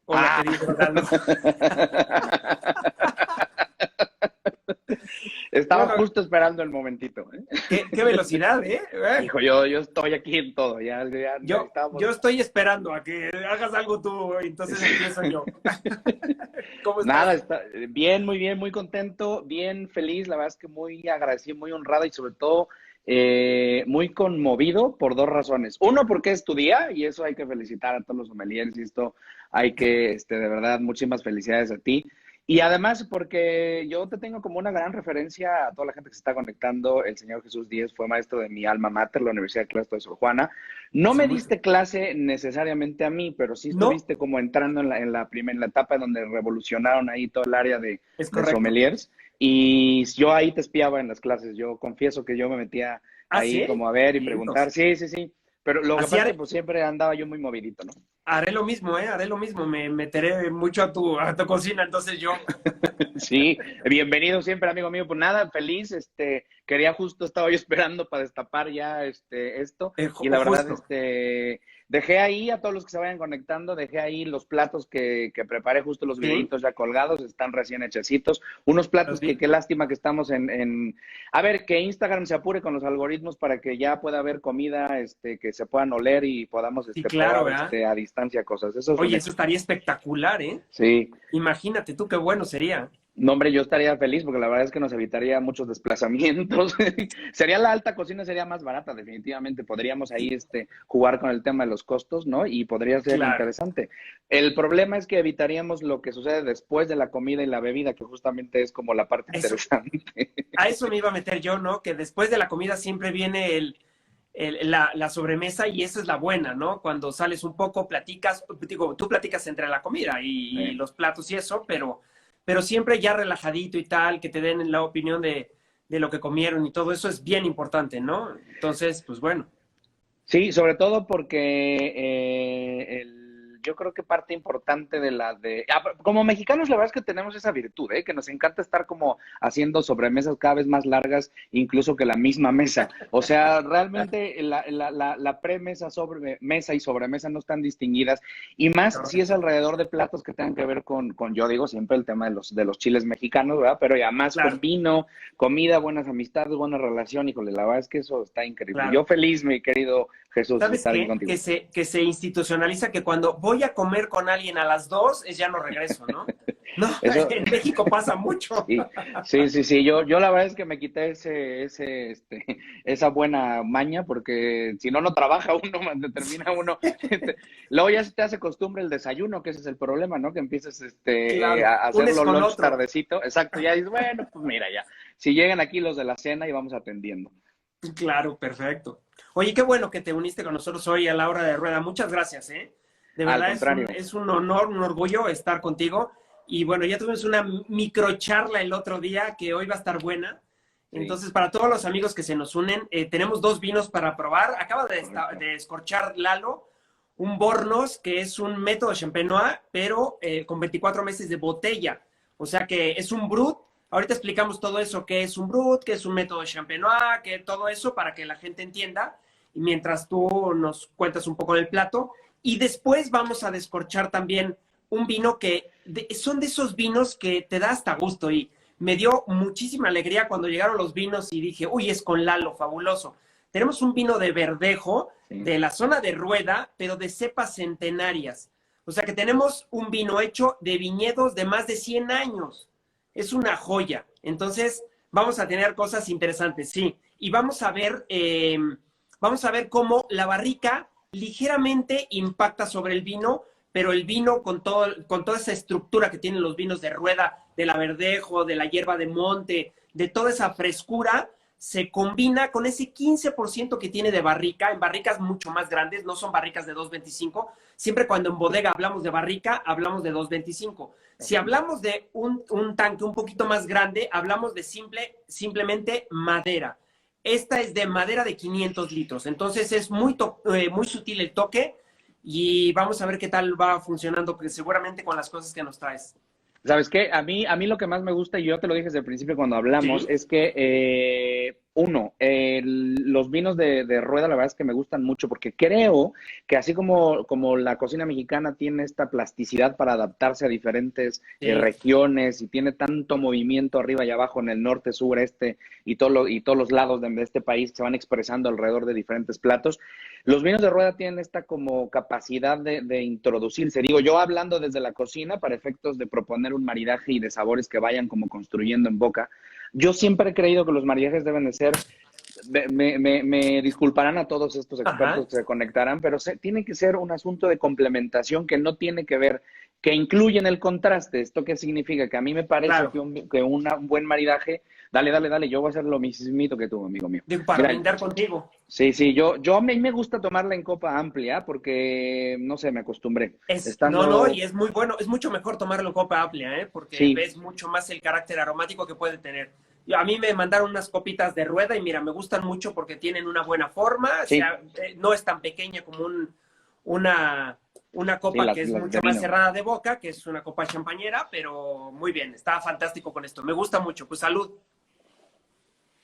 Hola, Ah. querido Heraldo. Estaba Bueno, justo esperando el momentito, ¿eh? qué velocidad, ¿eh? Hijo, yo estoy aquí en todo, ya Yo necesitamos. estoy esperando a que hagas algo tú, entonces empiezo yo. ¿Cómo Nada, estás? está bien, muy bien, muy contento, bien feliz, la verdad es que muy agradecido, muy honrado y sobre todo muy conmovido por dos razones. Uno, porque es tu día y eso hay que felicitar a todos los sommeliers y esto hay que, de verdad, muchísimas felicidades a ti. Y además porque yo te tengo como una gran referencia a toda la gente que se está conectando. El señor Jesús Díez fue maestro de mi alma mater, la Universidad de Claustro de Sor Juana. No Hace me mucho. diste clase necesariamente a mí, pero sí No, estuviste como entrando en la etapa donde revolucionaron ahí todo el área es de correcto. sommeliers. Y yo ahí te espiaba en las clases. Yo confieso que yo me metía ¿Ah, ahí sí? como a ver y preguntar. Vientos. Sí, sí, sí. Pero lo que Así pasa es que pues siempre andaba yo muy movidito, ¿no? haré lo mismo, ¿eh? Haré lo mismo. Me meteré mucho a tu cocina, entonces yo. Sí, bienvenido siempre, amigo mío. Pues nada, feliz, quería justo, estaba yo esperando para destapar ya esto, y la verdad, Justo. dejé ahí a todos los que se vayan conectando, dejé ahí los platos que preparé, justo los Sí, videitos ya colgados, están recién hechecitos, unos los platos que vi. qué lástima que estamos a ver, que Instagram se apure con los algoritmos para que ya pueda haber comida, que se puedan oler y podamos, Sí, claro, probar, ¿verdad? a distancia cosas, eso es un Oye, eso hecho. estaría espectacular, ¿eh? Sí. Imagínate tú qué bueno sería. No, hombre, yo estaría feliz porque la verdad es que nos evitaría muchos desplazamientos. Sería la alta cocina, sería más barata, definitivamente. Podríamos ahí Sí, jugar con el tema de los costos, ¿no? Y podría ser claro. interesante. El problema es que evitaríamos lo que sucede después de la comida y la bebida, que justamente es como la parte Eso, interesante. a eso me iba a meter yo, ¿no? Que después de la comida siempre viene la sobremesa y esa es la buena, ¿no? Cuando sales un poco, platicas, digo, tú platicas entre la comida y los platos y eso, pero siempre ya relajadito y tal, que te den la opinión de lo que comieron y todo eso es bien importante, ¿no? Entonces, pues bueno, Sí, sobre todo porque yo creo que parte importante como mexicanos la verdad es que tenemos esa virtud, que nos encanta estar como haciendo sobremesas cada vez más largas, incluso que la misma mesa. O sea, realmente la premesa, sobremesa y sobremesa no están distinguidas, y más si es correcto. alrededor de platos que tengan que ver yo digo siempre el tema de los chiles mexicanos, ¿verdad? Pero ya más con Claro, vino, comida, buenas amistades, buena relación, híjole, la verdad es que eso está increíble. claro. Yo feliz, mi querido Jesús, de ¿Sabes estar aquí qué? contigo. Que se institucionaliza que cuando voy a comer con alguien a las 2 es ya no regreso, ¿no? No, Eso, en México pasa mucho. sí, sí, sí, sí. Yo la verdad es que me quité esa buena maña, porque si no, no trabaja uno, termina uno. Luego ya se te hace costumbre el desayuno, que ese es el problema, ¿no? Que empiezas Claro, a unes hacerlo con lunch otro. tardecito. Exacto, ya dices, bueno, pues mira, ya. Si llegan aquí los de la cena y vamos atendiendo. Claro, perfecto. Oye, qué bueno que te uniste con nosotros hoy a la hora de rueda. Muchas gracias, ¿eh? De Al verdad contrario. es un honor, un orgullo estar contigo. Y bueno, ya tuvimos una microcharla el otro día que hoy va a estar buena. Sí, Entonces, para todos los amigos que se nos unen, tenemos dos vinos para probar. Acaba correcto. de escorchar Lalo un Bornos, que es un método Champenois, pero con 24 meses de botella. O sea que es un Brut. Ahorita explicamos todo eso, qué es un Brut, qué es un método Champenois, qué todo eso para que la gente entienda. Y mientras tú nos cuentas un poco del plato. Y después vamos a descorchar también un vino son de esos vinos que te da hasta gusto. Y me dio muchísima alegría cuando llegaron los vinos y dije, uy, es con Lalo, fabuloso. Tenemos un vino de Verdejo, Sí. de la zona de Rueda, pero de cepas centenarias. O sea que tenemos un vino hecho de viñedos de más de 100 años. Es una joya. Entonces, vamos a tener cosas interesantes, sí. Y vamos a ver cómo la barrica ligeramente impacta sobre el vino, pero el vino con toda esa estructura que tienen los vinos de Rueda, de la Verdejo, de la hierba de monte, de toda esa frescura, se combina con ese 15% que tiene de barrica, en barricas mucho más grandes, no son barricas de 225. Siempre cuando en bodega hablamos de barrica, hablamos de 225. Si Ok. hablamos de un tanque un poquito más grande, hablamos de simplemente madera. Esta es de madera de 500 litros, entonces es muy sutil el toque y vamos a ver qué tal va funcionando, porque seguramente con las cosas que nos traes. ¿Sabes qué? A mí lo que más me gusta, y yo te lo dije desde el principio cuando hablamos, ¿Sí? es que Uno, los vinos de rueda, la verdad es que me gustan mucho porque creo que así como la cocina mexicana tiene esta plasticidad para adaptarse a diferentes Sí, regiones y tiene tanto movimiento arriba y abajo en el norte, sur, este y todos los lados de este país se van expresando alrededor de diferentes platos, los vinos de rueda tienen esta como capacidad de introducirse. Digo, yo hablando desde la cocina para efectos de proponer un maridaje y de sabores que vayan como construyendo en boca. Yo siempre he creído que los maridajes deben de ser, me disculparán a todos estos expertos ajá, que se conectarán, pero tiene que ser un asunto de complementación que no tiene que ver, que incluyen el contraste. ¿Esto qué significa? Que a mí me parece claro. que un buen maridaje, dale, yo voy a hacer lo mismito que tú, amigo mío. Digo, para Mira, brindar contigo. sí, a mí me gusta tomarla en copa amplia porque, no sé, me acostumbré. No, no, Estando, y es muy bueno, es mucho mejor tomarlo en copa amplia, ¿eh? Porque sí, ves mucho más el carácter aromático que puede tener. A mí me mandaron unas copitas de rueda y mira, me gustan mucho porque tienen una buena forma, o sí, sea, no es tan pequeña como una, una sí, copa que es las de mucho más vino. cerrada de boca, que es una copa champañera, pero muy bien, está fantástico con esto. Me gusta mucho. Pues salud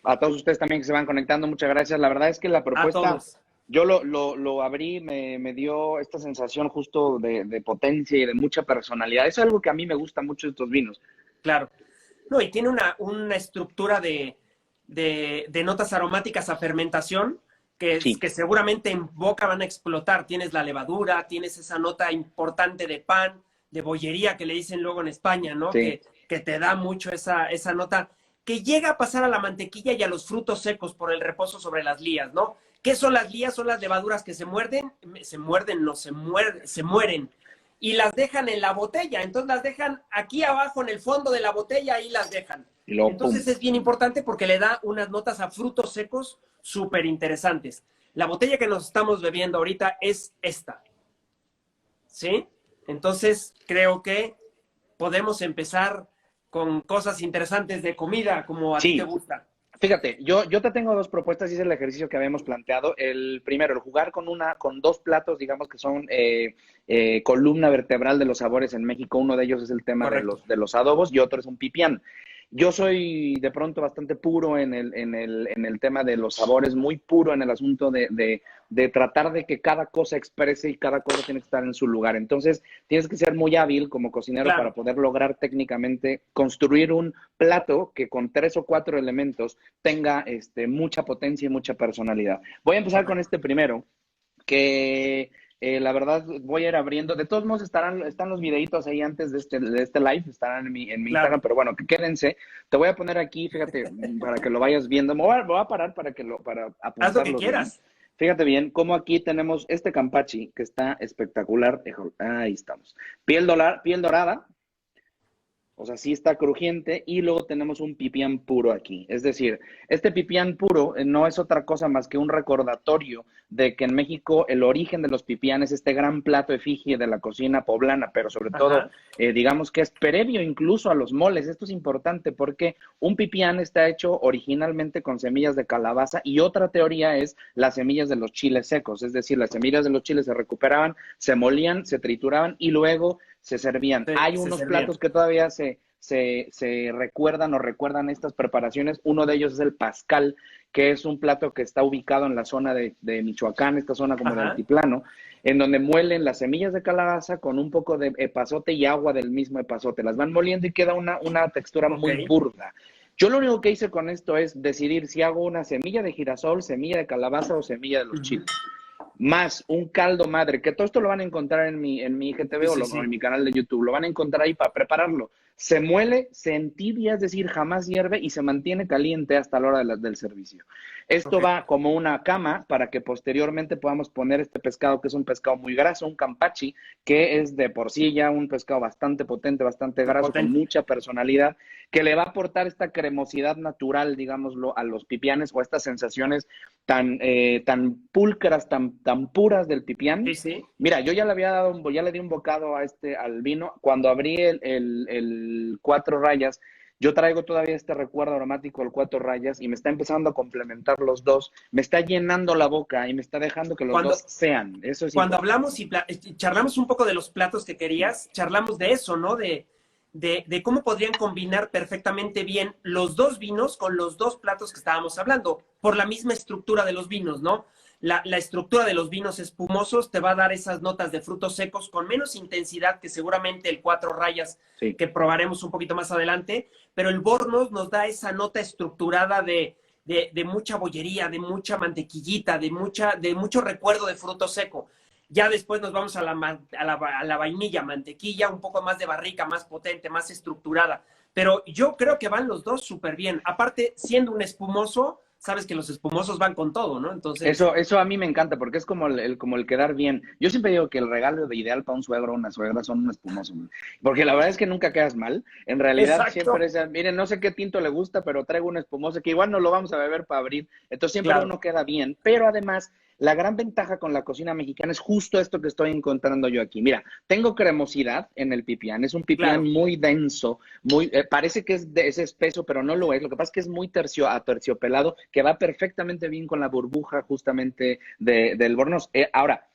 A todos ustedes también que se van conectando, muchas gracias. La verdad es que la a propuesta, todos. yo lo abrí, me dio esta sensación justo de potencia y de mucha personalidad. Eso es algo que a mí me gusta mucho de estos vinos. Claro. No, y tiene una estructura de notas aromáticas a fermentación Sí, que seguramente en boca van a explotar. Tienes la levadura, tienes esa nota importante de pan, de bollería que le dicen luego en España, ¿no? sí, Que te da mucho esa nota que llega a pasar a la mantequilla y a los frutos secos por el reposo sobre las lías, ¿no? ¿Qué son las lías? Son las levaduras que no, se mueren y las dejan en la botella. Entonces las dejan aquí abajo en el fondo de la botella, ahí las dejan. y luego pum. Entonces es bien importante porque le da unas notas a frutos secos súper interesantes. La botella que nos estamos bebiendo ahorita es esta, ¿sí? Entonces creo que podemos empezar con cosas interesantes de comida, como a ti te Sí, gusta. fíjate, yo te tengo dos propuestas y es el ejercicio que habíamos planteado. El primero, el jugar con dos platos, digamos que son columna vertebral de los sabores en México. Uno de ellos es el tema de Correcto. los adobos y otro es un pipián. Yo soy de pronto bastante puro en el tema de los sabores, muy puro en el asunto de tratar de que cada cosa exprese y cada cosa tiene que estar en su lugar. Entonces, tienes que ser muy hábil como cocinero para Claro. poder lograr técnicamente construir un plato que con 3 o 4 elementos tenga mucha potencia y mucha personalidad. Voy a empezar con Correcto. este primero, que la verdad voy a ir abriendo. De todos modos están los videitos ahí antes de este live, estarán en mi Instagram, Claro. pero bueno, que quédense. Te voy a poner aquí, fíjate, para que lo vayas viendo. Me voy a parar para Haz lo que apuntarlos bien. quieras. Fíjate bien cómo aquí tenemos este campachi que está espectacular. Ahí estamos. Piel dorada, o sea, sí está crujiente y luego tenemos un pipián puro aquí. Es decir, este pipián puro no es otra cosa más que un recordatorio de que en México el origen de los pipianes, este gran plato efigie de la cocina poblana, pero sobre todo, Ajá. digamos que es previo incluso a los moles. Esto es importante porque un pipián está hecho originalmente con semillas de calabaza y otra teoría es las semillas de los chiles secos. Es decir, las semillas de los chiles se recuperaban, se molían, se trituraban y luego se servían. Hay Se unos servían. platos que todavía se recuerdan o recuerdan estas preparaciones. Uno de ellos es el pascal, que es un plato que está ubicado en la zona de Michoacán, esta zona como de Ajá. altiplano, en donde muelen las semillas de calabaza con un poco de epazote y agua del mismo epazote. Las van moliendo y queda una textura Ok. muy burda. Yo lo único que hice con esto es decidir si hago una semilla de girasol, semilla de calabaza o semilla de los Ujú. chiles más un caldo madre, que todo esto lo van a encontrar en mi IGTV Sí, sí, o en sí. mi canal de YouTube, lo van a encontrar ahí para prepararlo. Se muele, se entibia, es decir, jamás hierve y se mantiene caliente hasta la hora del servicio. Esto Ok. va como una cama para que posteriormente podamos poner este pescado, que es un pescado muy graso, un campachi, que es de por sí ya un pescado bastante potente, bastante graso, con Potente. mucha personalidad, que le va a aportar esta cremosidad natural, digámoslo, a los pipianes o estas sensaciones tan pulcras, tan puras del pipián. Sí, sí. Mira, yo ya le di un bocado al vino. Cuando abrí el Cuatro Rayas, yo traigo todavía este recuerdo aromático del Cuatro Rayas y me está empezando a complementar los dos. Me está llenando la boca y me está dejando que los dos Cuando, sean. Eso es cuando importante. hablamos y charlamos un poco de los platos que querías, charlamos de eso, ¿no? de cómo podrían combinar perfectamente bien los dos vinos con los dos platos que estábamos hablando, por la misma estructura de los vinos, ¿no? La estructura de los vinos espumosos te va a dar esas notas de frutos secos con menos intensidad que seguramente el Cuatro Rayas, Sí. que probaremos un poquito más adelante, pero el Bornos nos da esa nota estructurada de mucha bollería, de mucha mantequillita, de mucho recuerdo de fruto seco. Ya después nos vamos a la vainilla, mantequilla, un poco más de barrica, más potente, más estructurada. Pero yo creo que van los dos súper bien. Aparte, siendo un espumoso, sabes que los espumosos van con todo, ¿no? Entonces, Eso a mí me encanta porque es como como el quedar bien. Yo siempre digo que el regalo de ideal para un suegro o una suegra son un espumoso, ¿no? Porque la verdad es que nunca quedas mal. En realidad siempre exacto, es, miren, no sé qué tinto le gusta, pero traigo un espumoso que igual no lo vamos a beber para abrir. Entonces siempre claro, uno queda bien. Pero además, la gran ventaja con la cocina mexicana es justo esto que estoy encontrando yo aquí. Mira, tengo cremosidad en el pipián. Es un pipián claro, muy denso, muy, parece que es espeso, pero no lo es. Lo que pasa es que es muy aterciopelado, que va perfectamente bien con la burbuja justamente del Bornos. Ahora,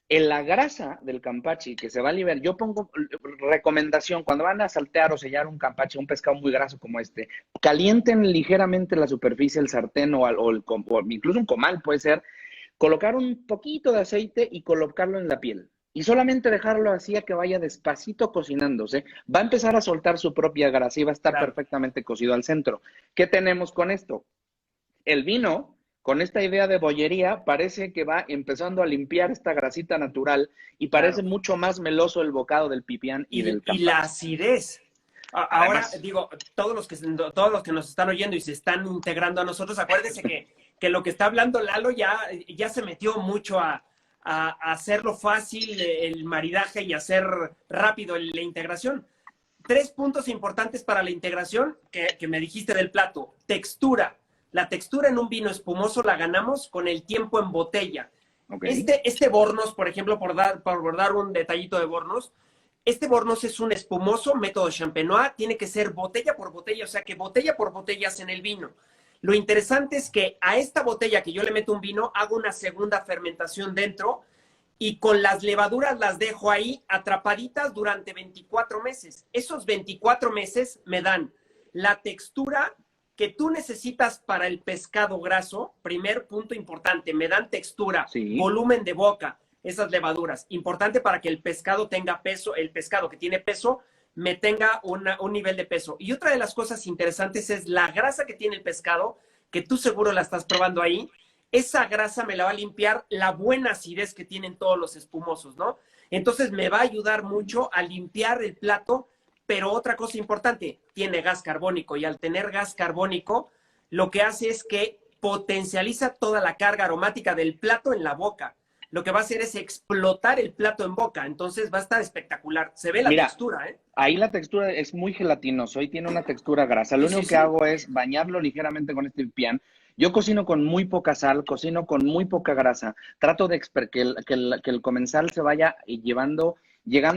en la grasa del campachi que se va a liberar, yo pongo recomendación, cuando van a saltear o sellar un campachi, un pescado muy graso como este, calienten ligeramente la superficie del sartén o incluso un comal puede ser, colocar un poquito de aceite y colocarlo en la piel. Y solamente dejarlo así a que vaya despacito cocinándose. Va a empezar a soltar su propia grasa y va a estar claro, perfectamente cocido al centro. ¿Qué tenemos con esto? El vino, con esta idea de bollería, parece que va empezando a limpiar esta grasita natural y parece claro. mucho más meloso el bocado del pipián y del Y la campacho. acidez. Ahora, Además, digo, todos los que nos están oyendo y se están integrando a nosotros, acuérdense que lo que está hablando Lalo ya se metió mucho a hacerlo fácil el maridaje y hacer rápido la integración. Tres puntos importantes para la integración que me dijiste del plato. Textura. La textura en un vino espumoso la ganamos con el tiempo en botella. ok, Este Bornos, por ejemplo, por dar un detallito de Bornos, este Bornos es un espumoso método Champenois, tiene que ser botella por botella, o sea que botella por botella hacen el vino. Lo interesante es que a esta botella que yo le meto un vino, hago una segunda fermentación dentro y con las levaduras las dejo ahí atrapaditas durante 24 meses. Esos 24 meses me dan la textura que tú necesitas para el pescado graso. Primer punto importante, me dan textura, sí, volumen de boca, esas levaduras. Importante para que el pescado tenga peso, el pescado que tiene peso me tenga un nivel de peso. Y otra de las cosas interesantes es la grasa que tiene el pescado, que tú seguro la estás probando ahí. Esa grasa me la va a limpiar la buena acidez que tienen todos los espumosos, ¿no? Entonces me va a ayudar mucho a limpiar el plato, pero otra cosa importante, tiene gas carbónico y al tener gas carbónico, lo que hace es que potencializa toda la carga aromática del plato en la boca. Lo que va a hacer es explotar el plato en boca, entonces va a estar espectacular. Se ve la mira, textura, ¿eh? ahí la textura es muy gelatinoso y tiene una textura grasa. Lo Sí, sí, único que sí. hago es bañarlo ligeramente con este pipián. Yo cocino con muy poca sal, cocino con muy poca grasa. Trato de que el comensal se vaya llegando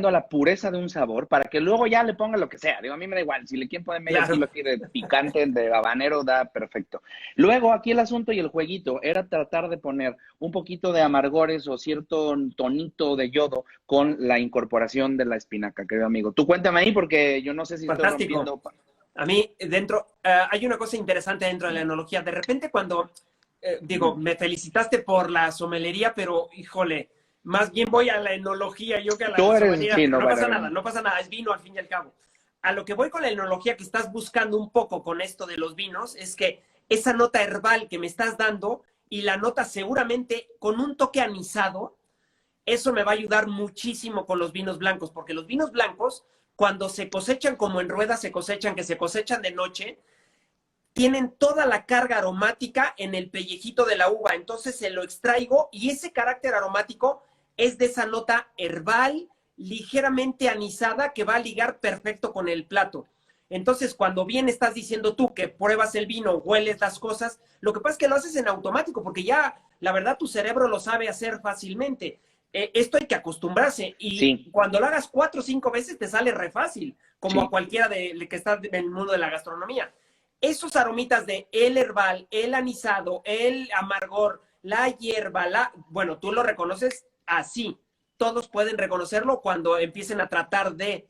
a la pureza de un sabor para que luego ya le ponga lo que sea. Digo, a mí me da igual. Si le quieren poner medio Claro, kilo aquí de picante, de habanero, da perfecto. Luego, aquí el asunto y el jueguito era tratar de poner un poquito de amargores o cierto tonito de yodo con la incorporación de la espinaca, querido amigo. Tú cuéntame ahí porque yo no sé si estoy fantástico. rompiendo. A mí, hay una cosa interesante dentro de la enología. De repente, cuando, digo, Ujú. me felicitaste por la somelería, pero híjole, más bien voy a la enología yo que a Tú la eres, somelería, sí, pero no, no pasa vale. nada, no pasa nada, es vino al fin y al cabo. A lo que voy con la enología que estás buscando un poco con esto de los vinos es que esa nota herbal que me estás dando y la nota seguramente con un toque anisado, eso me va a ayudar muchísimo con los vinos blancos, porque los vinos blancos, cuando se cosechan como en ruedas se cosechan, que se cosechan de noche, tienen toda la carga aromática en el pellejito de la uva. Entonces se lo extraigo y ese carácter aromático es de esa nota herbal, ligeramente anisada, que va a ligar perfecto con el plato. Entonces, cuando bien estás diciendo tú que pruebas el vino, hueles las cosas, lo que pasa es que lo haces en automático, porque ya, la verdad, tu cerebro lo sabe hacer fácilmente. Esto hay que acostumbrarse y Sí, cuando lo hagas 4 o 5 veces te sale re fácil, como a sí. cualquiera de que está en el mundo de la gastronomía. Esos aromitas de el herbal, el anisado, el amargor, la hierba, bueno, tú lo reconoces así. Todos pueden reconocerlo cuando empiecen a tratar de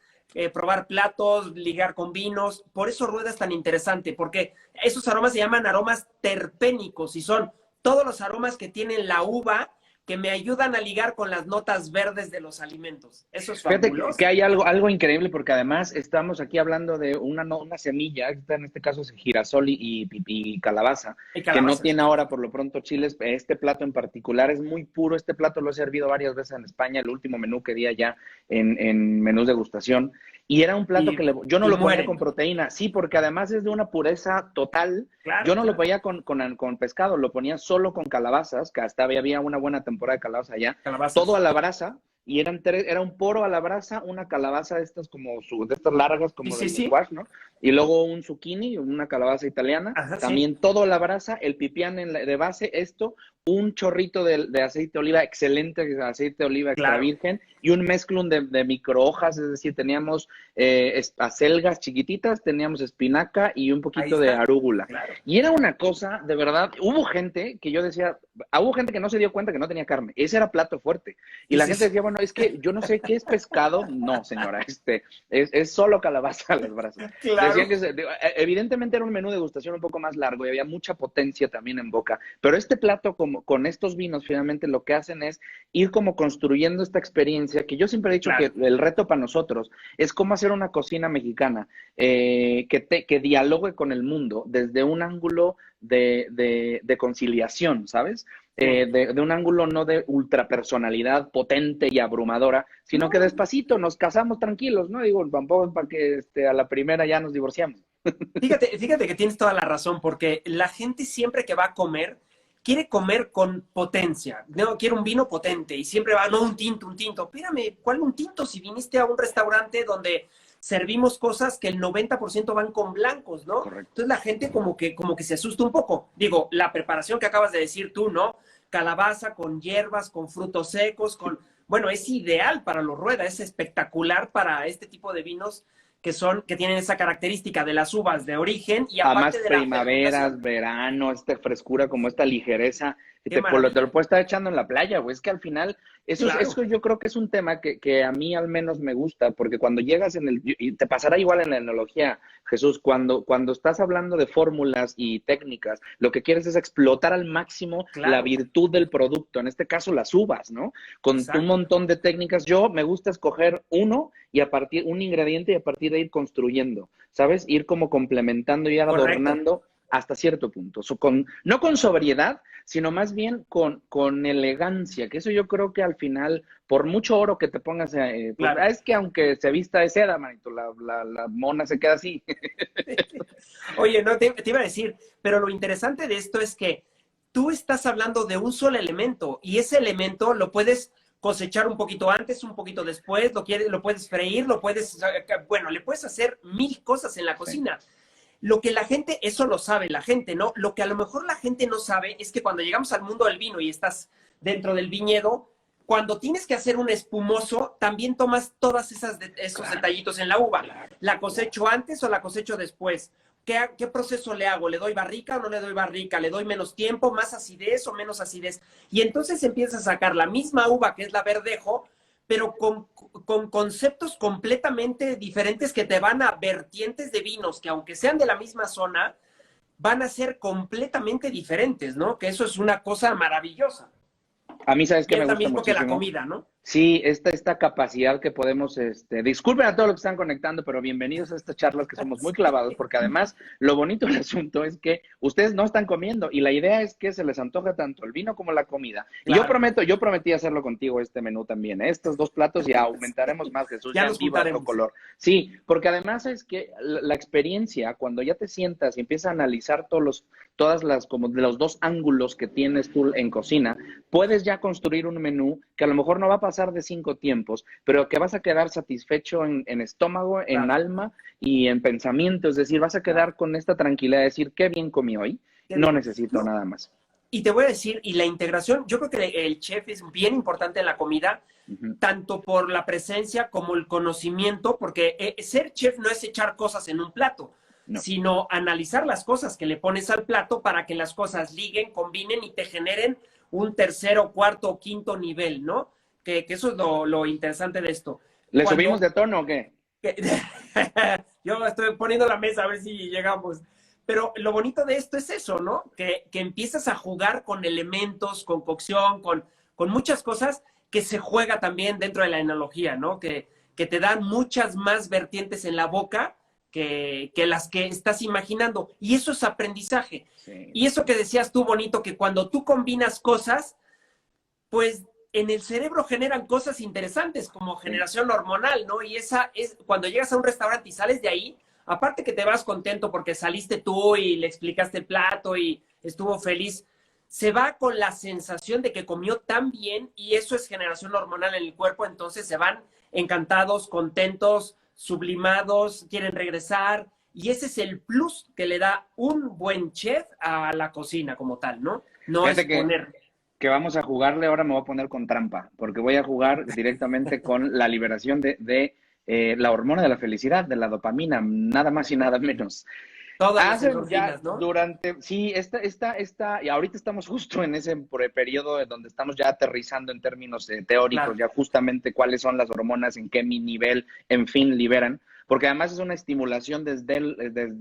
probar platos, ligar con vinos. Por eso Rueda es tan interesante, porque esos aromas se llaman aromas terpénicos y son todos los aromas que tiene la uva que me ayudan a ligar con las notas verdes de los alimentos. Eso es Fíjate fabuloso. que hay algo increíble porque además estamos aquí hablando de una semilla, en este caso es girasol y calabaza, que no tiene ahora por lo pronto chiles. Este plato en particular es muy puro. Este plato lo he servido varias veces en España, el último menú que di allá en menús de degustación. Y era un plato que yo no lo ponía con proteína, sí, porque además es de una pureza total. Claro, yo no lo ponía con pescado, lo ponía solo con calabazas, que hasta había una buena temporada de calabaza allá. Todo a la brasa, y era un poro a la brasa, una calabaza de estas de estas largas, como del squash, ¿no? Y luego un zucchini, una calabaza italiana, también todo a la brasa, el pipián de base, un chorrito de aceite de oliva, excelente aceite de oliva extra virgen, y un mezclun de microhojas, es decir, teníamos acelgas chiquititas, teníamos espinaca y un poquito de arúgula. Claro. Y era una cosa, de verdad, hubo gente que yo decía, hubo gente que no se dio cuenta que no tenía carne, ese era plato fuerte. Y la gente decía, bueno, es que yo no sé qué es pescado. No, señora, es solo calabaza a las brasas. Claro. Decían que evidentemente era un menú de degustación un poco más largo y había mucha potencia también en boca, pero este plato con estos vinos finalmente lo que hacen es ir como construyendo esta experiencia que yo siempre he dicho que el reto para nosotros es cómo hacer una cocina mexicana que dialogue con el mundo desde un ángulo de conciliación, ¿sabes? De un ángulo no de ultrapersonalidad potente y abrumadora, sino que despacito nos casamos tranquilos, ¿no? Digo, tampoco para que a la primera ya nos divorciamos. Fíjate que tienes toda la razón, porque la gente siempre que va a comer, quiere comer con potencia, no, quiere un vino potente y siempre va, no, un tinto. Espérame, ¿cuál un tinto? Si viniste a un restaurante donde servimos cosas que el 90% van con blancos, ¿no? Correcto. Entonces la gente como que se asusta un poco. Digo, la preparación que acabas de decir tú, ¿no? Calabaza con hierbas, con frutos secos, bueno, es ideal para los Rueda, es espectacular para este tipo de vinos que tienen esa característica de las uvas de origen y aparte además de primaveras, verano, frescura, como esta ligereza, te lo puedes estar echando en la playa, güey. Es que al final, eso yo creo que es un tema que a mí al menos me gusta, porque cuando llegas y te pasará igual en la enología, Jesús, cuando estás hablando de fórmulas y técnicas, lo que quieres es explotar al máximo la virtud del producto, en este caso las uvas, ¿no? Con un montón de técnicas. Yo me gusta escoger un ingrediente y a partir de ir construyendo, ¿sabes? Ir como complementando y adornando hasta cierto punto. No con sobriedad, sino más bien con elegancia, que eso yo creo que al final, por mucho oro que te pongas, es que aunque se vista de seda, manito, la mona se queda así. Oye, no, te iba a decir, pero lo interesante de esto es que tú estás hablando de un solo elemento y ese elemento lo puedes cosechar un poquito antes, un poquito después, lo puedes freír, le puedes hacer 1000 cosas en la cocina. Sí. Lo que la gente, eso lo sabe la gente, ¿no? Lo que a lo mejor la gente no sabe es que cuando llegamos al mundo del vino y estás dentro del viñedo, cuando tienes que hacer un espumoso, también tomas todas esos detallitos en la uva. ¿La cosecho antes o la cosecho después? ¿Qué proceso le hago? ¿Le doy barrica o no le doy barrica? ¿Le doy menos tiempo, más acidez o menos acidez? Y entonces empiezas a sacar la misma uva, que es la verdejo, pero con conceptos completamente diferentes que te van a vertientes de vinos que aunque sean de la misma zona, van a ser completamente diferentes, ¿no? Que eso es una cosa maravillosa. A mí, ¿sabes qué me gusta muchísimo? Es lo mismo que la comida, ¿no? Sí, esta capacidad que podemos, disculpen a todos los que están conectando, pero bienvenidos a estas charlas que somos muy clavados, porque además lo bonito del asunto es que ustedes no están comiendo y la idea es que se les antoja tanto el vino como la comida. Claro. Y yo prometí hacerlo contigo este menú también, estos dos platos y aumentaremos más, Jesús, ya nos viva otro color. Sí, porque además es que la experiencia, cuando ya te sientas y empiezas a analizar como de los dos ángulos que tienes tú en cocina, puedes ya construir un menú que a lo mejor no va a pasar de 5 tiempos, pero que vas a quedar satisfecho en estómago, en alma y en pensamiento, es decir, vas a quedar con esta tranquilidad de decir, qué bien comí hoy, no necesito nada más. Y te voy a decir, y la integración, yo creo que el chef es bien importante en la comida, tanto por la presencia como el conocimiento, porque ser chef no es echar cosas en un plato, sino analizar las cosas que le pones al plato para que las cosas liguen, combinen y te generen un tercero, cuarto o quinto nivel, ¿no? Que eso es lo interesante de esto. ¿Le subimos de tono o qué? que- Yo estoy poniendo la mesa a ver si llegamos. Pero lo bonito de esto es eso, ¿no? Que empiezas a jugar con elementos, con cocción, con muchas cosas que se juega también dentro de la enología, ¿no? Que te dan muchas más vertientes en la boca que las que estás imaginando. Y eso es aprendizaje. Sí. Y eso que decías tú, bonito, que cuando tú combinas cosas, pues en el cerebro generan cosas interesantes como Sí. generación hormonal, ¿no? Y esa es cuando llegas a un restaurante y sales de ahí, aparte que te vas contento porque saliste tú y le explicaste el plato y estuvo feliz, se va con la sensación de que comió tan bien y eso es generación hormonal en el cuerpo, entonces se van encantados, contentos, sublimados, quieren regresar y ese es el plus que le da un buen chef a la cocina como tal, ¿no? No es Fíjate poner. que vamos a jugarle, ahora me voy a poner con trampa, porque voy a jugar directamente con la liberación de la hormona de la felicidad, de la dopamina, nada más y nada menos. Todas las Hacen ya endorfinas, ¿no? durante, sí, y ahorita estamos justo en ese periodo en donde estamos ya aterrizando en términos teóricos, Claro, ya justamente cuáles son las hormonas, en qué nivel, en fin, liberan, porque además es una estimulación desde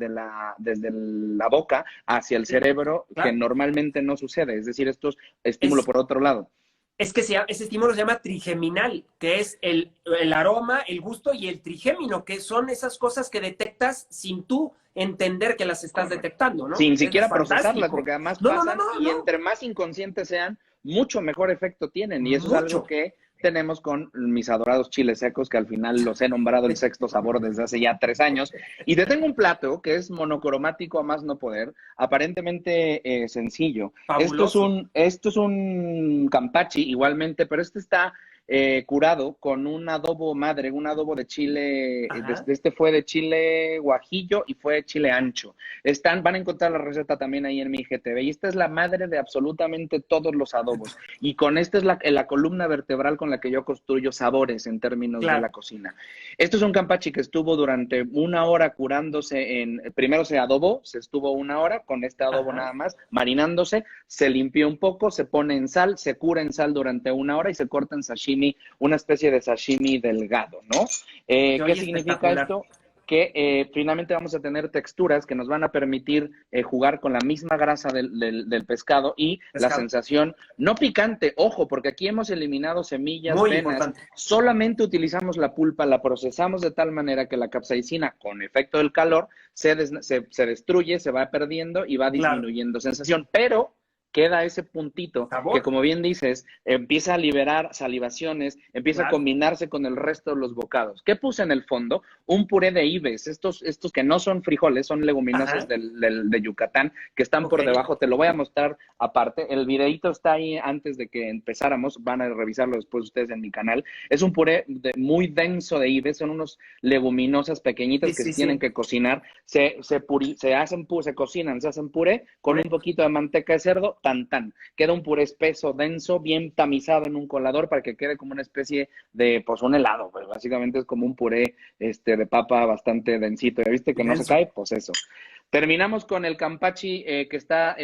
la boca hacia el sí, cerebro que claro. normalmente no sucede, es decir, esto es estímulo Es, por otro lado. es que ese estímulo se llama trigeminal, que es el aroma, el gusto y el trigémino, que son esas cosas que detectas sin tú entender que las estás Correcto. detectando, ¿no? Sin Es siquiera procesarlas, fantástico. porque además No, no, no, pasan no, y no. entre más inconscientes sean, mucho mejor efecto tienen. Y eso es algo Mucho. que tenemos con mis adorados chiles secos, que al final los he nombrado el sexto sabor desde hace ya 3 años. Y te tengo un plato que es monocromático a más no poder, aparentemente sencillo. Fabuloso. Esto es un campachi igualmente, pero este está curado con un adobo madre, un adobo de chile, Ajá. este fue de chile guajillo y fue de chile ancho. Van a encontrar la receta también ahí en mi IGTV. Y esta es la madre de absolutamente todos los adobos. Y con esta es la columna vertebral con la que yo construyo sabores en términos de la Claro, cocina. Esto es un campachi que estuvo durante 1 hora curándose primero se adobó, se estuvo 1 hora con este adobo ajá. nada más, marinándose, se limpió un poco, se pone en sal, se cura en sal durante 1 hora y se corta en sashimi, una especie de sashimi delgado, ¿no? Se ¿Qué oye significa espectacular. esto? Que finalmente vamos a tener texturas que nos van a permitir jugar con la misma grasa del pescado y la Pescado. sensación no picante, ojo, porque aquí hemos eliminado semillas, Muy venas, importante. solamente utilizamos la pulpa, la procesamos de tal manera que la capsaicina, con efecto del calor, se destruye, se va perdiendo y va Claro. disminuyendo sensación, pero queda ese puntito que, Sabor. como bien dices, empieza a liberar salivaciones, empieza a Claro. combinarse con el resto de los bocados. ¿Qué puse en el fondo? Un puré de ibes, estos que no son frijoles, son leguminosas Ajá. de Yucatán, que están Ok. por debajo. Te lo voy a mostrar aparte. El videito está ahí antes de que empezáramos. Van a revisarlo después ustedes en mi canal. Es un puré muy denso de ibes, son unos leguminosas Sí, pequeñitas que se sí, tienen sí. que cocinar. Se cocinan, se hacen puré con un Puré. poquito de manteca de cerdo, tan. Queda un puré espeso, denso, bien tamizado en un colador para que quede como una especie de, pues, un helado. Pues básicamente es como un puré de papa bastante densito. ¿Ya viste que no se Denso. cae? Pues eso. Terminamos con el campachi que está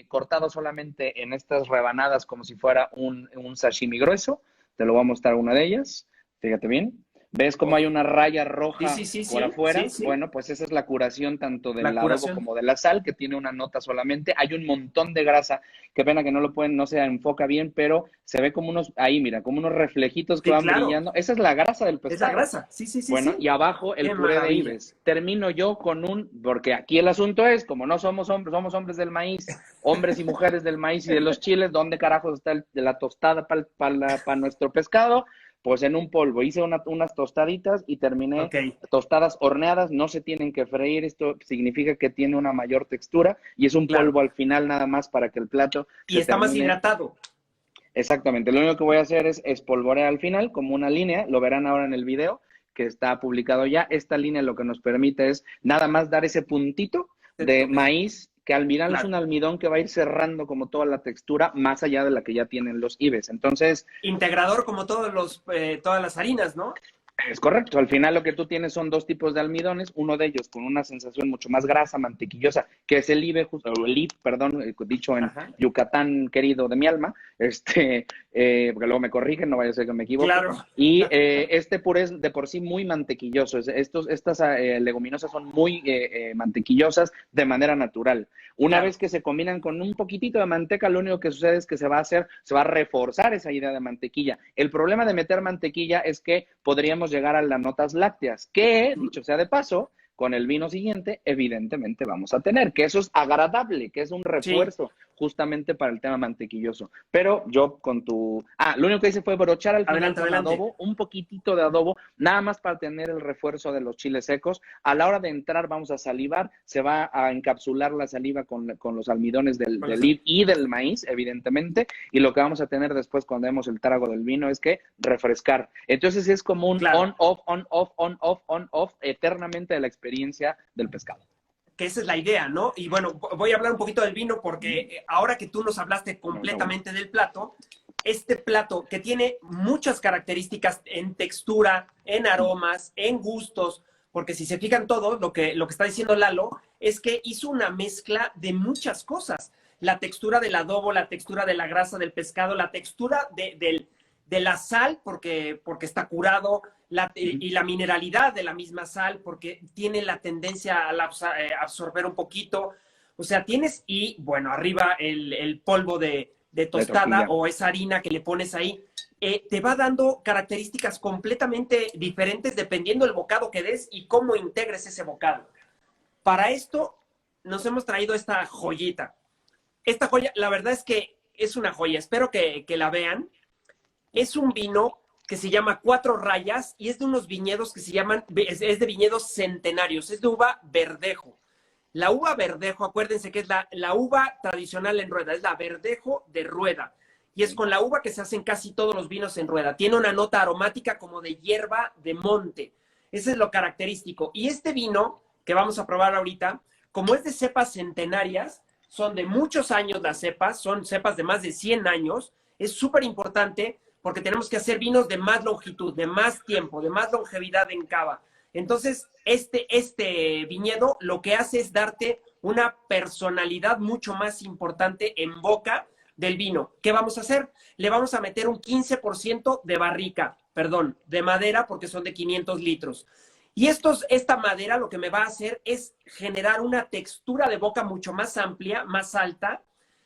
cortado solamente en estas rebanadas como si fuera un sashimi grueso. Te lo voy a mostrar una de ellas. Fíjate bien. ¿Ves cómo Oh, hay una raya sí, roja sí, sí, por sí. Sí, afuera? sí. Bueno, pues esa es la curación tanto La del adobo curación. como de la sal, que tiene una nota solamente. Hay un montón de grasa. Qué pena que no se enfoca bien, pero se ve como ahí, mira, como unos reflejitos que Sí, van claro. brillando. Esa es la grasa del Es la pescado. grasa. Sí, sí, sí, Bueno, sí. y abajo el Qué puré de maravilla. ibes. Termino yo porque aquí el asunto es, como no somos hombres, somos hombres del maíz, hombres y mujeres del maíz y de los chiles, ¿dónde carajos está de la tostada para nuestro pescado? Pues en un polvo. Hice unas tostaditas y terminé Ok. tostadas horneadas, no se tienen que freír, esto significa que tiene una mayor textura y es un Claro. polvo al final nada más para que el plato Y se está más termine. hidratado. Exactamente, lo único que voy a hacer es espolvorear al final como una línea, lo verán ahora en el video que está publicado ya. Esta línea lo que nos permite es nada más dar ese puntito de maíz que al final es Claro. un almidón que va a ir cerrando como toda la textura más allá de la que ya tienen los ibes. Entonces, Integrador como todas las harinas, ¿no? Es correcto. Al final lo que tú tienes son dos tipos de almidones, uno de ellos con una sensación mucho más grasa, mantequillosa, que es el IBE, o el IB, perdón, dicho en Ajá, Yucatán querido de mi alma, porque luego me corrigen, no vaya a ser que me equivoque. claro. Y este puré es de por sí muy mantequilloso. Estas leguminosas son muy mantequillosas de manera natural. Una Claro. vez que se combinan con un poquitito de manteca, lo único que sucede es que se va a reforzar esa idea de mantequilla. El problema de meter mantequilla es que podríamos llegar a las notas lácteas, que, Ujú. dicho sea de paso, con el vino siguiente, evidentemente vamos a tener, que eso es agradable, que es un Sí, refuerzo justamente para el tema mantequilloso. Pero yo con tu... lo único que hice fue brochar al final adelante, con adelante. adobo, un poquitito de adobo, nada más para tener el refuerzo de los chiles secos. A la hora de entrar vamos a salivar, se va a encapsular la saliva con los almidones Con del los- id y del maíz, evidentemente, y lo que vamos a tener después cuando demos el trago del vino es que refrescar. Entonces es como un Claro, on-off, on-off, on-off, on-off, eternamente de la experiencia del pescado. que esa es la idea, ¿no? Y bueno, voy a hablar un poquito del vino porque ahora que tú nos hablaste Dame un segundo. completamente del plato, este plato que tiene muchas características en textura, en aromas, en gustos, porque si se fijan todos, lo que está diciendo Lalo es que hizo una mezcla de muchas cosas. La textura del adobo, la textura de la grasa del pescado, la textura de la sal, porque está curado, y la mineralidad de la misma sal, porque tiene la tendencia a absorber un poquito. O sea, tienes, y bueno, arriba el polvo de De tostada tortilla. o esa harina que le pones ahí, te va dando características completamente diferentes dependiendo del bocado que des y cómo integres ese bocado. Para esto nos hemos traído esta joyita. Esta joya, la verdad es que es una joya. Espero que la vean. Es un vino que se llama Cuatro Rayas y es de unos viñedos que se llaman, es de viñedos centenarios, es de uva verdejo. La uva verdejo, acuérdense que es la uva tradicional en rueda, es la verdejo de rueda. Y es con la uva que se hacen casi todos los vinos en rueda. Tiene una nota aromática como de hierba de monte. Ese es lo característico. Y este vino que vamos a probar ahorita, como es de cepas centenarias, son de muchos años las cepas, son cepas de más de 100 años. Es súper importante porque tenemos que hacer vinos de más longitud, de más tiempo, de más longevidad en cava. Entonces, este viñedo lo que hace es darte una personalidad mucho más importante en boca del vino. ¿Qué vamos a hacer? Le vamos a meter un 15% de barrica, perdón, de madera, porque son de 500 litros. Y esta madera lo que me va a hacer es generar una textura de boca mucho más amplia, más alta.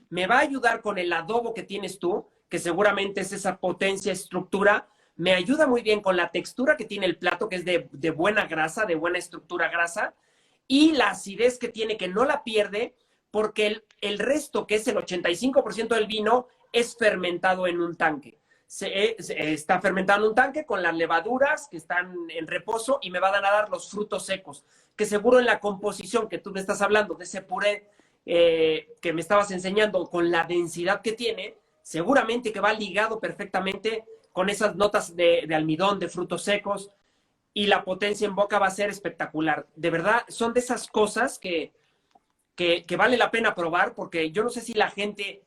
Me va a ayudar con el adobo que tienes tú, que seguramente es esa potencia, estructura. Me ayuda muy bien con la textura que tiene el plato, que es de buena grasa, de buena estructura grasa, y la acidez que tiene, que no la pierde, porque el resto, que es el 85% del vino, es fermentado en un tanque. Está fermentado en un tanque con las levaduras que están en reposo y me van a dar los frutos secos, que seguro en la composición que tú me estás hablando, de ese puré que me estabas enseñando, con la densidad que tiene, seguramente que va ligado perfectamente con esas notas de almidón, de frutos secos, y la potencia en boca va a ser espectacular. De verdad, son de esas cosas que vale la pena probar, porque yo no sé si la gente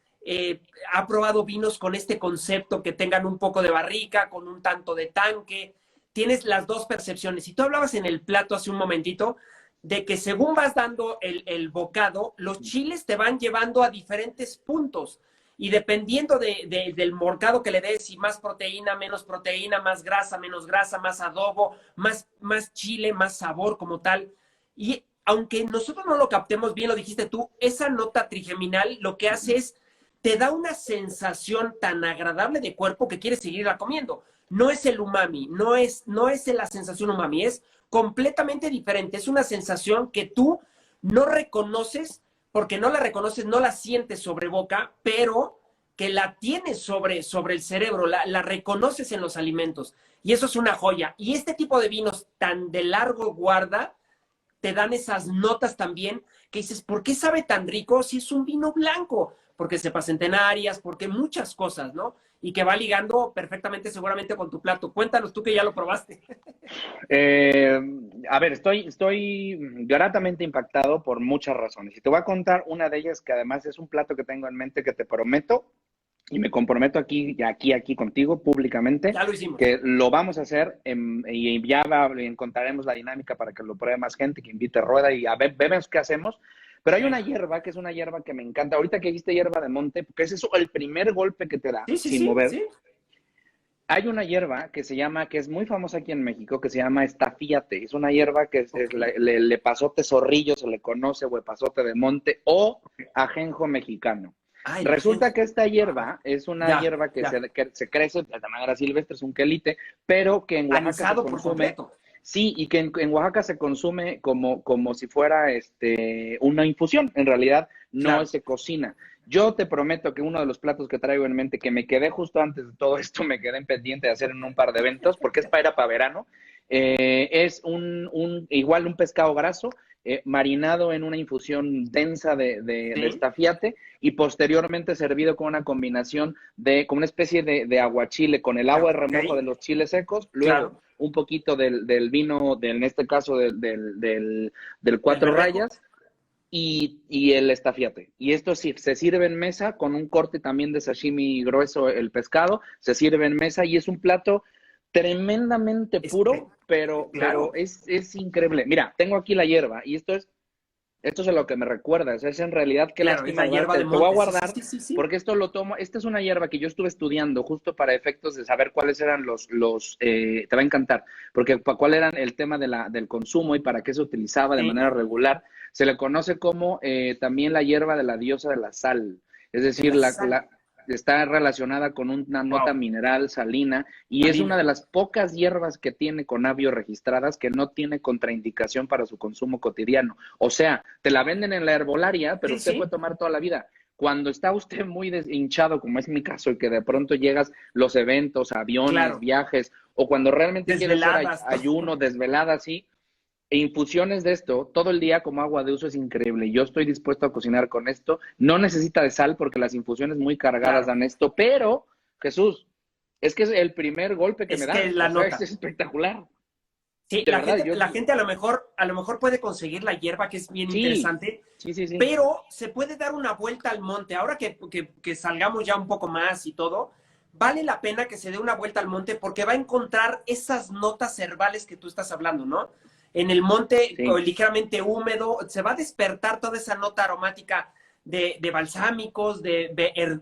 ha probado vinos con este concepto, que tengan un poco de barrica, con un tanto de tanque. Tienes las dos percepciones. Y tú hablabas en el plato hace un momentito de que según vas dando el bocado, los chiles te van llevando a diferentes puntos. Y dependiendo del morcado que le des, si más proteína, menos proteína, más grasa, menos grasa, más adobo, más chile, más sabor como tal. Y aunque nosotros no lo captemos bien, lo dijiste tú, esa nota trigeminal lo que hace es, te da una sensación tan agradable de cuerpo que quieres seguirla comiendo. No es el umami, no es la sensación umami, es completamente diferente. Es una sensación que tú no reconoces, porque no la reconoces, no la sientes sobre boca, pero que la tienes sobre el cerebro, la reconoces en los alimentos. Y eso es una joya. Y este tipo de vinos tan de largo guarda, te dan esas notas también que dices, ¿por qué sabe tan rico si es un vino blanco? Porque cepas centenarias, porque muchas cosas, ¿no? Y que va ligando perfectamente seguramente con tu plato. Cuéntanos tú que ya lo probaste. Eh, a ver, estoy gratamente impactado por muchas razones. Y te voy a contar una de ellas que además es un plato que tengo en mente que te prometo y me comprometo aquí contigo públicamente, Ya lo hicimos. que lo vamos a hacer y ya encontraremos la dinámica para que lo pruebe más gente, que invite rueda y a ver, vemos qué hacemos. Pero hay una hierba que es una hierba que me encanta. Ahorita que dijiste hierba de monte, porque es eso el primer golpe que te da Sí, sí, sin sí, mover. sí. Hay una hierba que que es muy famosa aquí en México, que se llama estafiate. Es una hierba que le pasote zorrillo, se le conoce, o pasote de monte, o ajenjo mexicano. Ah, el Resulta ajenjo. que esta hierba es una Ya, hierba ya. que se crece de manera silvestre, es un quelite, pero que en Oaxaca se Anisado por consume. completo. Sí, y que en Oaxaca se consume como si fuera una infusión. En realidad no Claro. se cocina. Yo te prometo que uno de los platos que traigo en mente, que me quedé justo antes de todo esto, me quedé en pendiente de hacer en un par de eventos, porque es para verano, es igual un pescado graso, marinado en una infusión densa de Sí, estafiate y posteriormente servido con una combinación con una especie de aguachile, con el ya, agua de ok. remojo de los chiles secos, luego Claro. un poquito del vino, en este caso del Del cuatro bermejo. rayas, y el estafiate. Y esto sí, se sirve en mesa con un corte también de sashimi grueso el pescado, se sirve en mesa y es un plato tremendamente Espe- puro, pero claro. es increíble. Mira, tengo aquí la hierba y esto es a lo que me recuerdas, es en realidad qué Claro, es lástima la hierba de te voy a monte. Sí, sí, guardar sí, sí, sí. porque esto lo tomo, esta es una hierba que yo estuve estudiando justo para efectos de saber cuáles eran te va a encantar, porque cuál era el tema del consumo y para qué se utilizaba de Sí, manera regular. Se le conoce como también la hierba de la diosa de la sal, es de decir, la sal. está relacionada con una nota Wow. mineral salina y es una Salina. de las pocas hierbas que tiene Conavio registradas que no tiene contraindicación para su consumo cotidiano. O sea, te la venden en la herbolaria, pero Sí, usted puede sí. tomar toda la vida. Cuando está usted muy hinchado, como es mi caso, y que de pronto llegas los eventos, aviones, Claro. viajes, o cuando realmente quieres hacer Desveladas. ayuno, desvelada, así, e infusiones de esto todo el día como agua de uso es increíble. Yo estoy dispuesto a cocinar con esto. No necesita de sal porque las infusiones muy cargadas Claro. dan esto, pero Jesús, es que es el primer golpe que me Es que da. la O sea, es nota. espectacular. Sí, De verdad, la gente a lo mejor puede conseguir la hierba, que es bien sí, interesante, sí, sí, sí. pero se puede dar una vuelta al monte. Ahora que salgamos ya un poco más y todo, vale la pena que se dé una vuelta al monte porque va a encontrar esas notas herbales que tú estás hablando, ¿no? En el monte Sí, ligeramente húmedo, se va a despertar toda esa nota aromática de balsámicos, de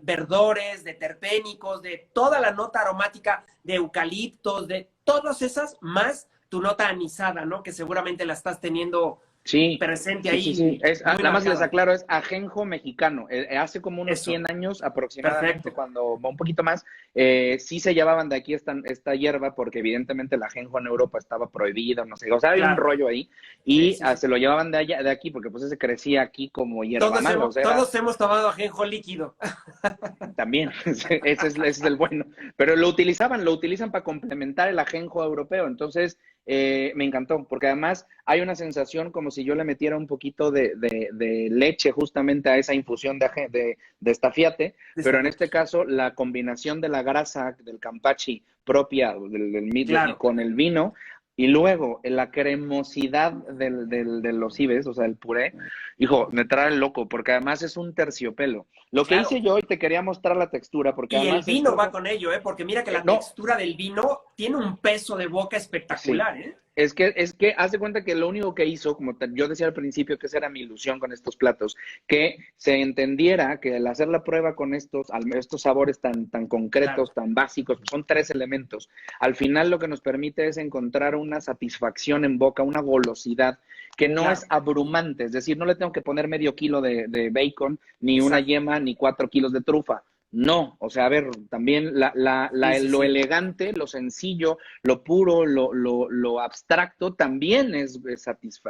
verdores, de terpénicos, de toda la nota aromática de eucaliptos, de todas esas, más tu nota anisada, ¿no? Que seguramente la estás teniendo sí, presente sí, sí, sí. ahí, muy Nada más les marcada. aclaro, es ajenjo mexicano. Hace como unos Eso, 100 años aproximadamente, perfecto. cuando un poquito más, sí se llevaban de aquí esta hierba porque evidentemente el ajenjo en Europa estaba prohibido, no sé, o sea, había un Claro. rollo ahí Sí, y sí, sí. se lo llevaban de aquí porque pues ese crecía aquí como hierba mala, o sea, era Todos hemos tomado ajenjo líquido. también, ese es el bueno. Pero lo utilizan para complementar el ajenjo europeo. Entonces, me encantó, porque además hay una sensación como si yo le metiera un poquito de leche justamente a esa infusión de estafiate, pero en este caso la combinación de la grasa del campachi propia y Claro, con el vino, y luego la cremosidad de los cibes, o sea, el puré, hijo, me trae loco, porque además es un terciopelo. Lo que claro. hice yo, y te quería mostrar la textura, porque Y el además vino esto, va con ello, ¿eh? Porque mira que la no, textura del vino tiene un peso de boca sí, espectacular, ¿eh? es que haz de cuenta que lo único que hizo, como yo decía al principio, que esa era mi ilusión con estos platos, que se entendiera que al hacer la prueba con estos sabores tan Claro, concretos, tan básicos, son tres elementos, al final lo que nos permite es encontrar una satisfacción en boca, una golosidad que no es claro, abrumante, es decir, no le tengo que poner medio kilo de bacon, ni una exacto. yema, ni 4 kilos de trufa. No, o sea, a ver, también Sí, sí, lo sí. elegante, lo sencillo, lo puro, lo abstracto también es Claro.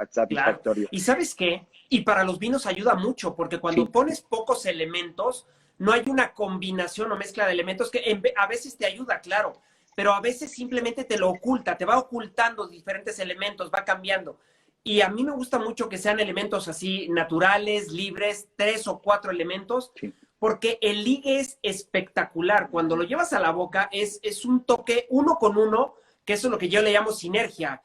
satisfactorio. ¿Y sabes qué? Y para los vinos ayuda mucho, porque cuando Sí, pones pocos elementos, no hay una combinación o mezcla de elementos que a veces te ayuda, claro, pero a veces simplemente te lo oculta, te va ocultando diferentes elementos, va cambiando. Y a mí me gusta mucho que sean elementos así naturales, libres, 3 o 4 elementos, sí, porque el ligue es espectacular. Cuando lo llevas a la boca es un toque uno con uno, que eso es lo que yo le llamo sinergia.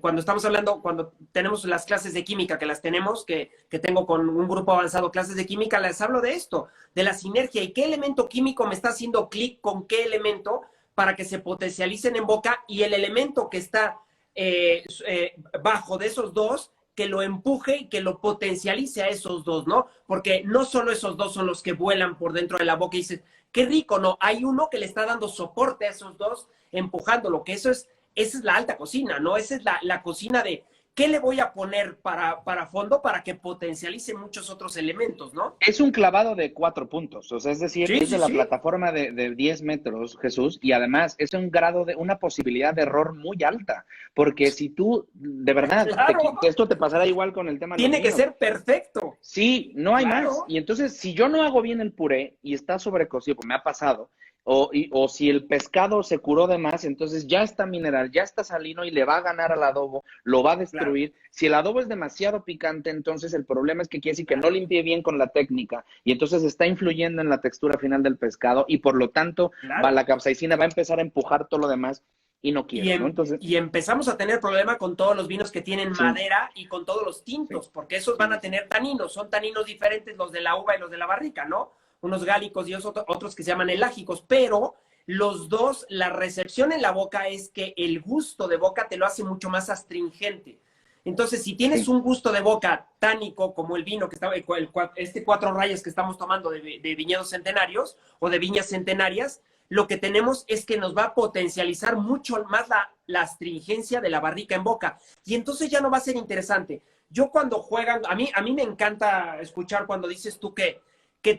cuando estamos hablando, cuando tenemos las clases de química, que las tenemos, que tengo con un grupo avanzado clases de química, les hablo de esto, de la sinergia y qué elemento químico me está haciendo clic con qué elemento para que se potencialicen en boca, y el elemento que está bajo de esos dos, que lo empuje y que lo potencialice a esos dos, ¿no? Porque no solo esos dos son los que vuelan por dentro de la boca y dices, qué rico, ¿no? Hay uno que le está dando soporte a esos dos, empujándolo, que esa es la alta cocina, ¿no? Esa es la cocina de qué le voy a poner para fondo para que potencialice muchos otros elementos, ¿no? Es un clavado de 4 puntos, o sea, es decir, Sí, es de sí, la sí. plataforma de 10 metros, Jesús, y además es un grado de una posibilidad de error muy alta, porque si tú, de verdad, Claro, esto te pasará igual con el tema de los tiene que vinos. ser perfecto. Sí, no hay más. Claro, Y entonces, si yo no hago bien el puré y está sobrecocido, como me ha pasado, o si el pescado se curó de más, entonces ya está mineral, ya está salino y le va a ganar al adobo, lo va a claro, destruir. Si el adobo es demasiado picante, entonces el problema es que quiere decir que no claro, limpie bien con la técnica y entonces está influyendo en la textura final del pescado y por lo tanto claro. la capsaicina va a empezar a empujar todo lo demás y no Y, quiero, ¿no? Entonces, y empezamos a tener problema con todos los vinos que tienen sí, madera y con todos los sí, tintos, porque esos sí, van sí, a sí. tener taninos, son taninos diferentes los de la uva y los de la barrica, ¿no? Unos gálicos y otros que se llaman elágicos, pero los dos, la recepción en la boca es que el gusto de boca te lo hace mucho más astringente. Entonces, si tienes Sí. un gusto de boca tánico, como el vino que estaba, este 4 rayas que estamos tomando de viñedos centenarios o de viñas centenarias, lo que tenemos es que nos va a potencializar mucho más la astringencia de la barrica en boca. Y entonces ya no va a ser interesante. Yo cuando juegan, a mí me encanta escuchar cuando dices tú que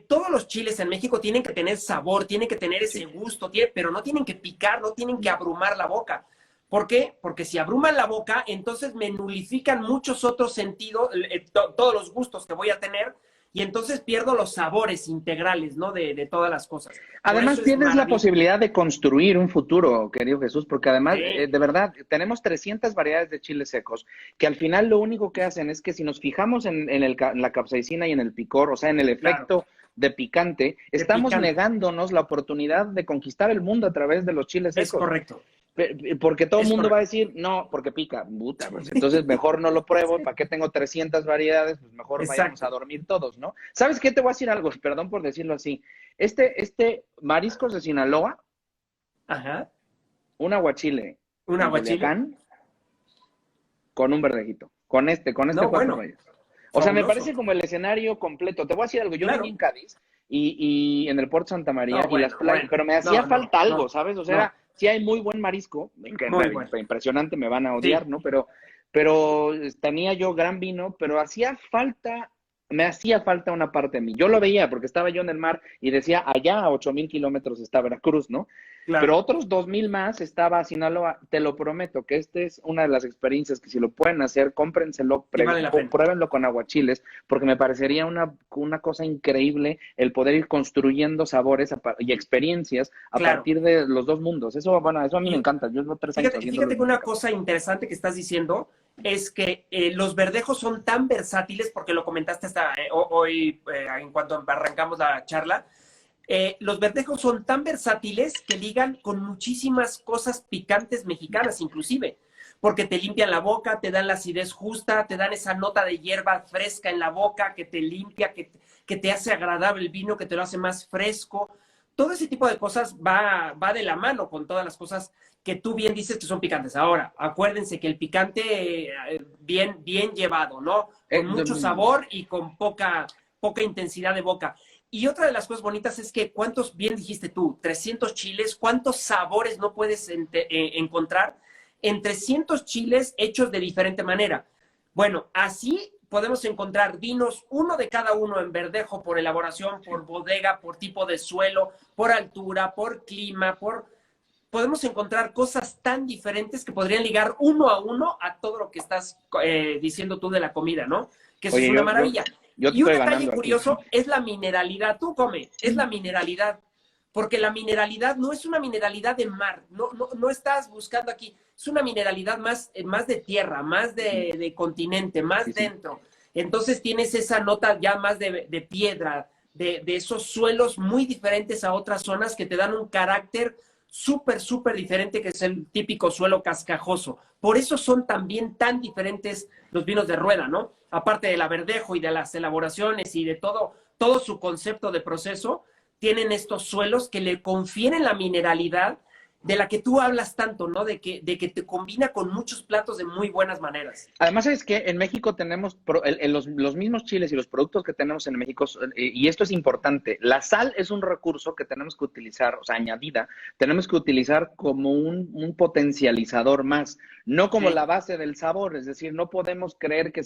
todos los chiles en México tienen que tener sabor, tienen que tener ese Sí. gusto, pero no tienen que picar, no tienen que No. abrumar la boca. ¿Por qué? Porque si abruman la boca, entonces me nulifican muchos otros sentidos, todos los gustos que voy a tener, y entonces pierdo los sabores integrales, ¿no? De todas las cosas. Por eso Además, es tienes la maravilloso. posibilidad de construir un futuro, querido Jesús, porque además, Sí, de verdad, tenemos 300 variedades de chiles secos, que al final lo único que hacen es que si nos fijamos en la capsaicina y en el picor, o sea, en el claro, efecto de picante, de estamos picante. negándonos la oportunidad de conquistar el mundo a través de los chiles Es secos. correcto, Porque todo el es mundo va a correcto. decir, no, porque pica, puta, pues entonces mejor no lo pruebo, ¿para qué tengo 300 variedades? Pues mejor vayamos a Exacto. dormir todos, ¿no? ¿Sabes qué? Te voy a decir algo, perdón por decirlo así. Mariscos de Sinaloa, Ajá. un aguachile Un en aguachile. Culiacán con un verdejito, con este No, cuatro bueno, rayas. O sea, me fabuloso. parece como el escenario completo. Te voy a decir algo, yo viví Claro. en Cádiz y en el Puerto Santa María No, y las bueno, playas, bueno. pero me hacía No, no, falta algo, no, ¿sabes? O sea, no. sí hay muy buen marisco, Muy bueno. impresionante, me van a odiar, Sí, ¿no? Pero tenía yo gran vino, pero me hacía falta una parte de mí. Yo lo veía porque estaba yo en el mar y decía, allá a 8,000 kilómetros está Veracruz, ¿no? Pero claro. otros 2,000 más estaba Sinaloa. Te lo prometo que esta es una de las experiencias que si lo pueden hacer, cómprenselo, Y vale la pena. pruébenlo con aguachiles, porque me parecería una cosa increíble el poder ir construyendo sabores y experiencias a Claro. partir de los dos mundos. Eso, bueno, eso a mí me Y encanta. Yo llevo 3 años haciéndolo fíjate y que me una encanta. cosa interesante que estás diciendo es que los verdejos son tan versátiles, porque lo comentaste hasta hoy en cuanto arrancamos la charla. Los verdejos son tan versátiles que ligan con muchísimas cosas picantes mexicanas, inclusive, porque te limpian la boca, te dan la acidez justa, te dan esa nota de hierba fresca en la boca que te limpia, que te hace agradable el vino, que te lo hace más fresco. Todo ese tipo de cosas va de la mano con todas las cosas que tú bien dices que son picantes. Ahora, acuérdense que el picante bien llevado, ¿no? Con mucho sabor y con poca intensidad de boca. Y otra de las cosas bonitas es que bien dijiste tú, 300 chiles, ¿cuántos sabores no puedes encontrar en 300 chiles hechos de diferente manera? Bueno, así podemos encontrar vinos, uno de cada uno en verdejo por elaboración, Sí. por bodega, por tipo de suelo, por altura, por clima, podemos encontrar cosas tan diferentes que podrían ligar uno a uno a todo lo que estás diciendo tú de la comida, ¿no? Que eso es Oye, una maravilla. yo te Y un estoy detalle ganando aquí. curioso es la mineralidad. Tú come, es la mineralidad. Porque la mineralidad no es una mineralidad de mar, no estás buscando aquí, es una mineralidad más de tierra, más de continente, Sí, más sí. dentro. Entonces tienes esa nota ya más de piedra, de esos suelos muy diferentes a otras zonas que te dan un carácter súper, súper diferente que es el típico suelo cascajoso. Por eso son también tan diferentes los vinos de rueda, ¿no? Aparte del averdejo y de las elaboraciones y de todo su concepto de proceso, tienen estos suelos que le confieren la mineralidad de la que tú hablas tanto, ¿no? De que te combina con muchos platos de muy buenas maneras. Además, es que en México tenemos los mismos chiles y los productos que tenemos en México, y esto es importante, la sal es un recurso que tenemos que utilizar, o sea, añadida, tenemos que utilizar como un potencializador más, no como Sí. la base del sabor, es decir, no podemos creer que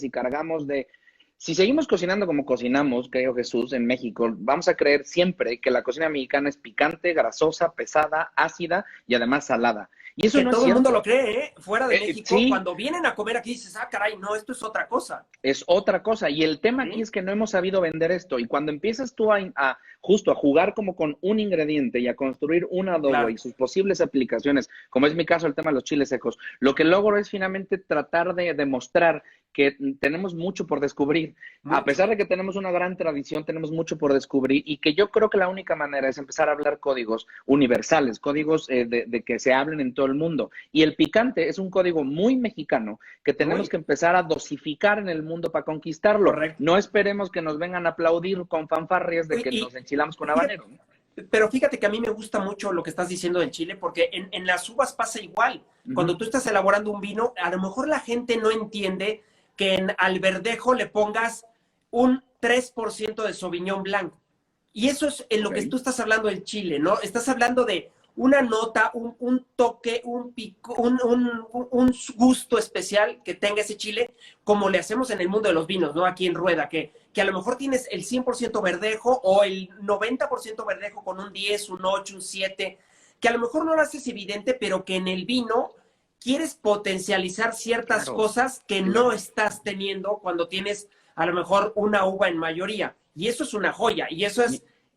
si seguimos cocinando como cocinamos, creo Jesús, en México, vamos a creer siempre que la cocina mexicana es picante, grasosa, pesada, ácida y además salada. Y eso Que no es todo el mundo lo cierto. cree, ¿eh? Fuera de México, Sí, cuando vienen a comer aquí dices, ah, caray, no, esto es otra cosa. es otra cosa. Y el tema aquí ¿Sí? es que no hemos sabido vender esto. Y cuando empiezas tú justo a jugar como con un ingrediente y a construir un adobo Claro. y sus posibles aplicaciones, como es mi caso el tema de los chiles secos, lo que logro es finalmente tratar de demostrar que tenemos mucho por descubrir. A Mucho. pesar de que tenemos una gran tradición, tenemos mucho por descubrir y que yo creo que la única manera es empezar a hablar códigos universales, códigos de que se hablen en todo el mundo. Y el picante es un código muy mexicano que tenemos Muy que empezar a dosificar en el mundo para conquistarlo. correcto. No esperemos que nos vengan a aplaudir con fanfarrias de que nos enchilamos con Fíjate, habanero, ¿no? pero fíjate que a mí me gusta mucho lo que estás diciendo del chile, porque en las uvas pasa igual. Uh Cuando -huh. tú estás elaborando un vino, a lo mejor la gente no entiende que al verdejo le pongas un 3% de Sauvignon Blanc. Y eso es en lo que Okay. tú estás hablando del chile, ¿no? Estás hablando de una nota, un toque, un pico, un gusto especial que tenga ese chile, como le hacemos en el mundo de los vinos, ¿no? Aquí en Rueda, que a lo mejor tienes el 100% verdejo o el 90% verdejo con un 10, un 8, un 7, que a lo mejor no lo haces evidente, pero que en el vino quieres potencializar ciertas Claro, cosas que no claro. estás teniendo cuando tienes a lo mejor una uva en mayoría. Y eso es una joya. Y eso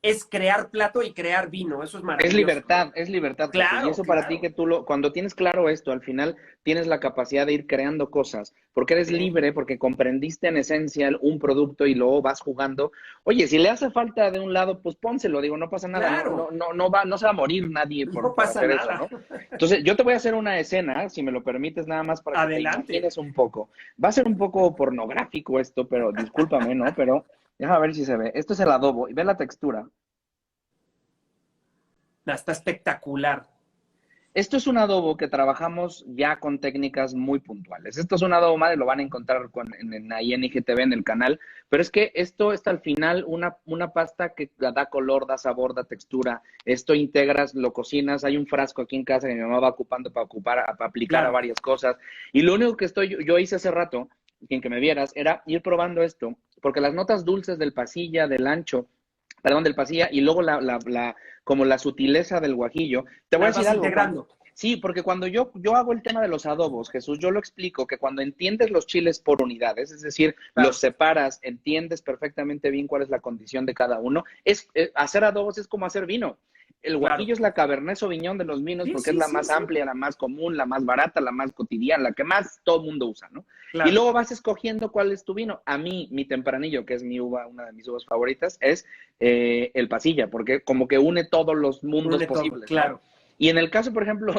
es crear plato y crear vino. Eso es maravilloso, ¿no? Es libertad, Jesús. Y Claro, eso para ti claro. que cuando tienes claro esto, al final tienes la capacidad de ir creando cosas, porque eres Sí, libre, porque comprendiste en esencia un producto y luego vas jugando. Oye, si le hace falta de un lado, pues pónselo, digo, no pasa nada, claro. no se va a morir nadie No por pasa hacer eso, nada. ¿no? Entonces, yo te voy a hacer una escena, si me lo permites, nada más para que te Adelante. imagines un poco. Va a ser un poco pornográfico esto, pero discúlpame, ¿no? Pero déjame ver si se ve. Esto es el adobo y ve la textura. Está espectacular. Esto es un adobo que trabajamos ya con técnicas muy puntuales. Esto es un adobo madre, lo van a encontrar ahí en IGTV en el canal, pero es que esto es al final una pasta que da color, da sabor, da textura. Esto integras, lo cocinas. Hay un frasco aquí en casa que mi mamá va ocupando para aplicar a Claro. varias cosas. Y lo único que yo hice hace rato, quien que me vieras, era ir probando esto, porque las notas dulces del pasilla, del ancho, perdón, del pasilla, y luego como la sutileza del guajillo. Te voy a Las decir vas algo, integrando. sí, porque cuando yo hago el tema de los adobos, Jesús, yo lo explico que cuando entiendes los chiles por unidades, es decir, los Claro. separas, entiendes perfectamente bien cuál es la condición de cada uno, hacer adobos es como hacer vino. El Claro. guajillo es la Cabernet Sauvignon de los vinos Sí, porque es sí, la sí, más sí. amplia, la más común, la más barata, la más cotidiana, la que más todo el mundo usa, ¿no? Y Claro. luego vas escogiendo cuál es tu vino. A mí, mi tempranillo, que es mi uva, una de mis uvas favoritas, es el pasilla, porque como que une todos los mundos Une todo. posibles, ¿no? Claro. Y en el caso, por ejemplo,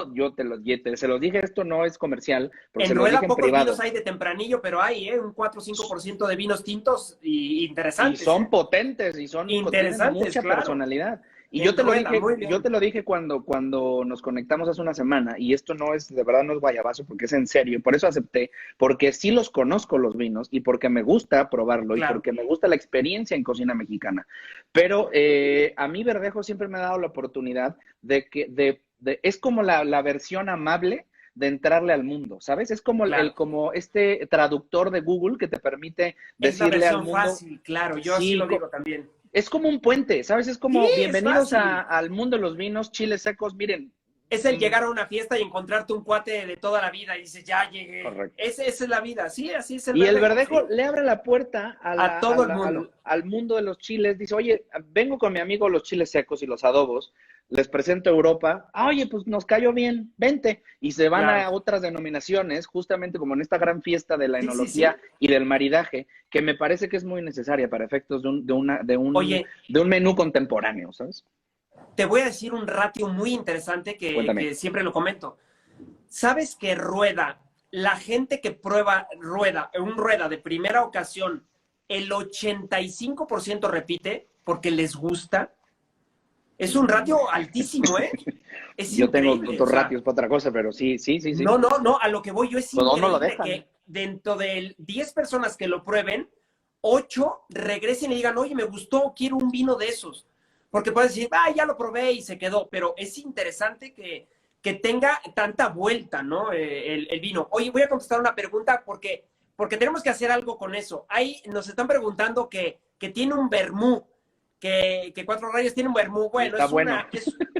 se los dije, esto no es comercial, porque se En los Rueda dije en pocos vinos privado. hay de tempranillo, pero hay, ¿eh? Un 4 o 5% de vinos tintos y Y interesantes, son ¿eh? potentes y tienen Interesantes, mucha claro. personalidad. Y En Rueda, muy yo bien. te lo dije cuando nos conectamos hace una semana, y esto no es, de verdad no es guayabazo, porque es en serio, por eso acepté, porque sí los conozco los vinos, y porque me gusta probarlo, y Claro. porque me gusta la experiencia en cocina mexicana. Pero a mí Verdejo siempre me ha dado la oportunidad es como la versión amable de entrarle al mundo, ¿sabes? Es como Claro. como este traductor de Google que te permite Es la decirle al versión mundo, fácil, claro. Yo así sí, lo digo también. es como un puente, ¿sabes? Es Sí, como es bienvenidos fácil. al mundo de los vinos, chiles secos, miren. Es el llegar a una fiesta y encontrarte un cuate de toda la vida y dices, ya llegué. Correcto. Esa es la vida. Sí, así es el Y el verdejo, verdejo ¿sí? le abre la puerta A todo el mundo. al mundo de los chiles. Dice, oye, vengo con mi amigo los chiles secos y los adobos, les presento Europa. Ah, oye, pues nos cayó bien, vente. Y se van Claro. a otras denominaciones, justamente como en esta gran fiesta de la Sí, sí, enología sí. y del maridaje, que me parece que es muy necesaria para efectos Oye, de un menú contemporáneo, ¿sabes? Te voy a decir un ratio muy interesante Cuéntame. que siempre lo comento. ¿Sabes que la gente que prueba un rueda de primera ocasión, el 85% repite porque les gusta? Es un ratio altísimo, ¿eh? Es Yo tengo increíble, o otros sea, ratios para otra cosa, pero sí, sí, sí, sí. no, a lo que voy yo es Pues no lo increíble dejan. que dentro de 10 personas que lo prueben, 8 regresen y digan, oye, me gustó, quiero un vino de esos. Porque puedes decir, ya lo probé y se quedó, pero es interesante que tenga tanta vuelta, ¿no? El vino. Oye, voy a contestar una pregunta porque tenemos que hacer algo con eso. Ahí nos están preguntando que tiene un vermú, que Cuatro Rayos tiene un vermú. Y Bueno, está bueno.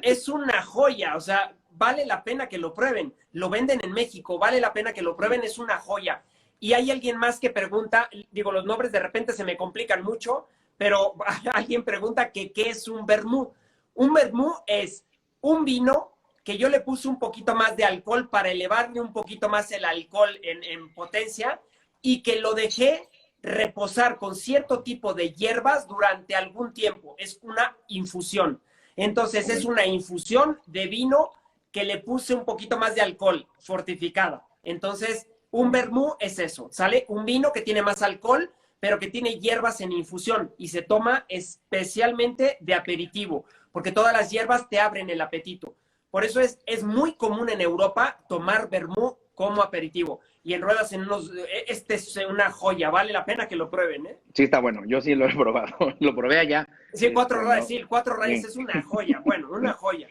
es una joya, o sea, vale la pena que lo prueben. Lo venden en México, vale la pena que lo prueben, es una joya. Y hay alguien más que pregunta, digo, los nombres de repente se me complican mucho, pero alguien pregunta que qué es un vermú. Un vermú es un vino que yo le puse un poquito más de alcohol para elevarle un poquito más el alcohol en potencia y que lo dejé reposar con cierto tipo de hierbas durante algún tiempo. Es una infusión. Entonces es Okay. una infusión de vino que le puse un poquito más de alcohol fortificada. Entonces, un vermú es eso, ¿sale? Un vino que tiene más alcohol, pero que tiene hierbas en infusión y se toma especialmente de aperitivo, porque todas las hierbas te abren el apetito. Por eso es muy común en Europa tomar vermú como aperitivo. Y en ruedas en unos, este es una joya, vale la pena que lo prueben, ¿eh? Sí, está bueno. Yo sí lo he probado. Lo probé allá. Sí, Cuatro Rayas, No. sí, Cuatro Rayas Sí. es una joya, bueno, una joya.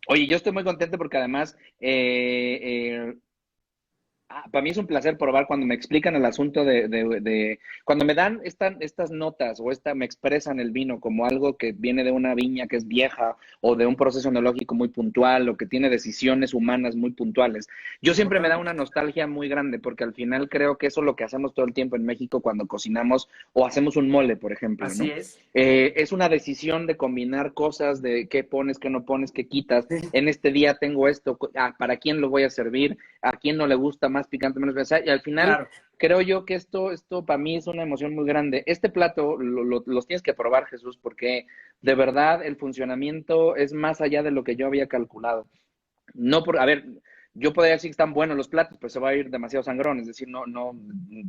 Oye, yo estoy muy contento porque además para mí es un placer probar cuando me explican el asunto cuando me dan estas notas o me expresan el vino como algo que viene de una viña que es vieja o de un proceso enológico muy puntual o que tiene decisiones humanas muy puntuales. Yo siempre me da una Totalmente. nostalgia muy grande porque al final creo que eso es lo que hacemos todo el tiempo en México cuando cocinamos o hacemos un mole, por ejemplo, Así ¿no? es. Es una decisión de combinar cosas, de qué pones, qué no pones, qué quitas. En este día tengo esto, ¿para quién lo voy a servir? ¿A quién no le gusta más picante, menos picante? Y al final Claro. creo yo que esto para mí es una emoción muy grande. Este plato los tienes que probar, Jesús, porque de verdad el funcionamiento es más allá de lo que yo había calculado. No por, a ver, yo podría decir que están buenos los platos, pues se va a ir demasiado sangrón, es decir,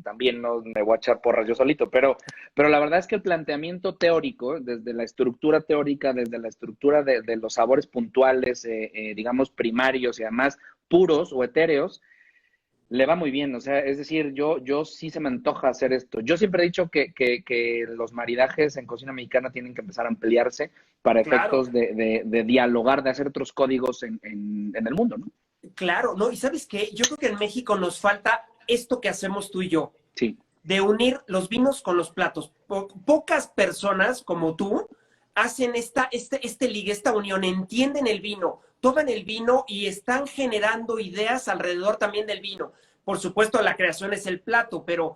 también no me voy a echar porras yo solito, pero la verdad es que el planteamiento teórico, desde la estructura teórica, desde la estructura de los sabores puntuales, digamos, primarios y además puros o etéreos, le va muy bien, o sea, es decir, yo sí se me antoja hacer esto. Yo siempre he dicho que los maridajes en cocina mexicana tienen que empezar a ampliarse para Claro, efectos de dialogar, de hacer otros códigos en el mundo, ¿no? claro, no, y ¿sabes qué? Yo creo que en México nos falta esto que hacemos tú y yo, Sí, de unir los vinos con los platos. Pocas personas como tú hacen este ligue, esta unión, entienden el vino, toman el vino y están generando ideas alrededor también del vino. Por supuesto, la creación es el plato, pero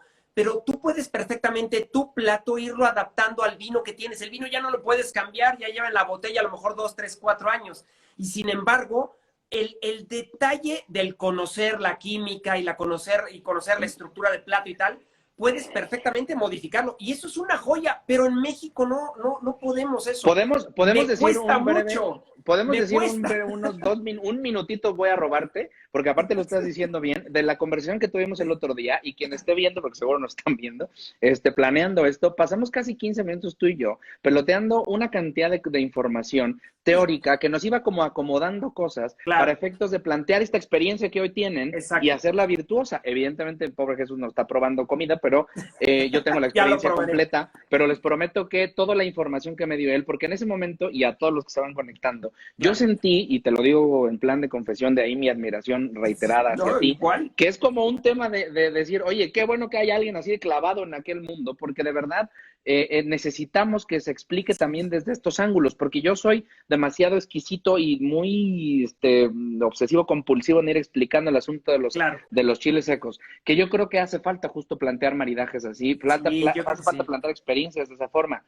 tú puedes perfectamente tu plato irlo adaptando al vino que tienes. El vino ya no lo puedes cambiar, ya lleva en la botella a lo mejor 2, 3, 4 años. Y sin embargo, el detalle del conocer la química y conocer la estructura del plato y tal, puedes perfectamente modificarlo. Y eso es una joya, pero en México no podemos eso. podemos Me decir cuesta un breve, mucho, podemos me decir cuesta. unos un minutito voy a robarte, porque aparte lo estás diciendo bien, de la conversación que tuvimos el otro día, y quien esté viendo, porque seguro nos están viendo, planeando esto, pasamos casi 15 minutos tú y yo, peloteando una cantidad de información teórica que nos iba como acomodando cosas para Claro, efectos de plantear esta experiencia que hoy tienen y exacto. hacerla virtuosa. Evidentemente, el pobre Jesús no está probando comida, pero yo tengo la Ya lo experiencia probaré. completa, pero les prometo que toda la información que me dio él, porque en ese momento, y a todos los que se van conectando, yo Claro. sentí, y te lo digo en plan de confesión, de ahí mi admiración reiterada hacia No, ti, igual. que es como un tema de decir, oye, qué bueno que hay alguien así de clavado en aquel mundo, porque de verdad necesitamos que se explique también desde estos ángulos, porque yo soy demasiado exquisito y muy obsesivo compulsivo en ir explicando el asunto Claro. de los chiles secos, que yo creo que hace falta justo plantear maridajes así, Sí, yo creo que hace falta sí. plantear experiencias de esa forma,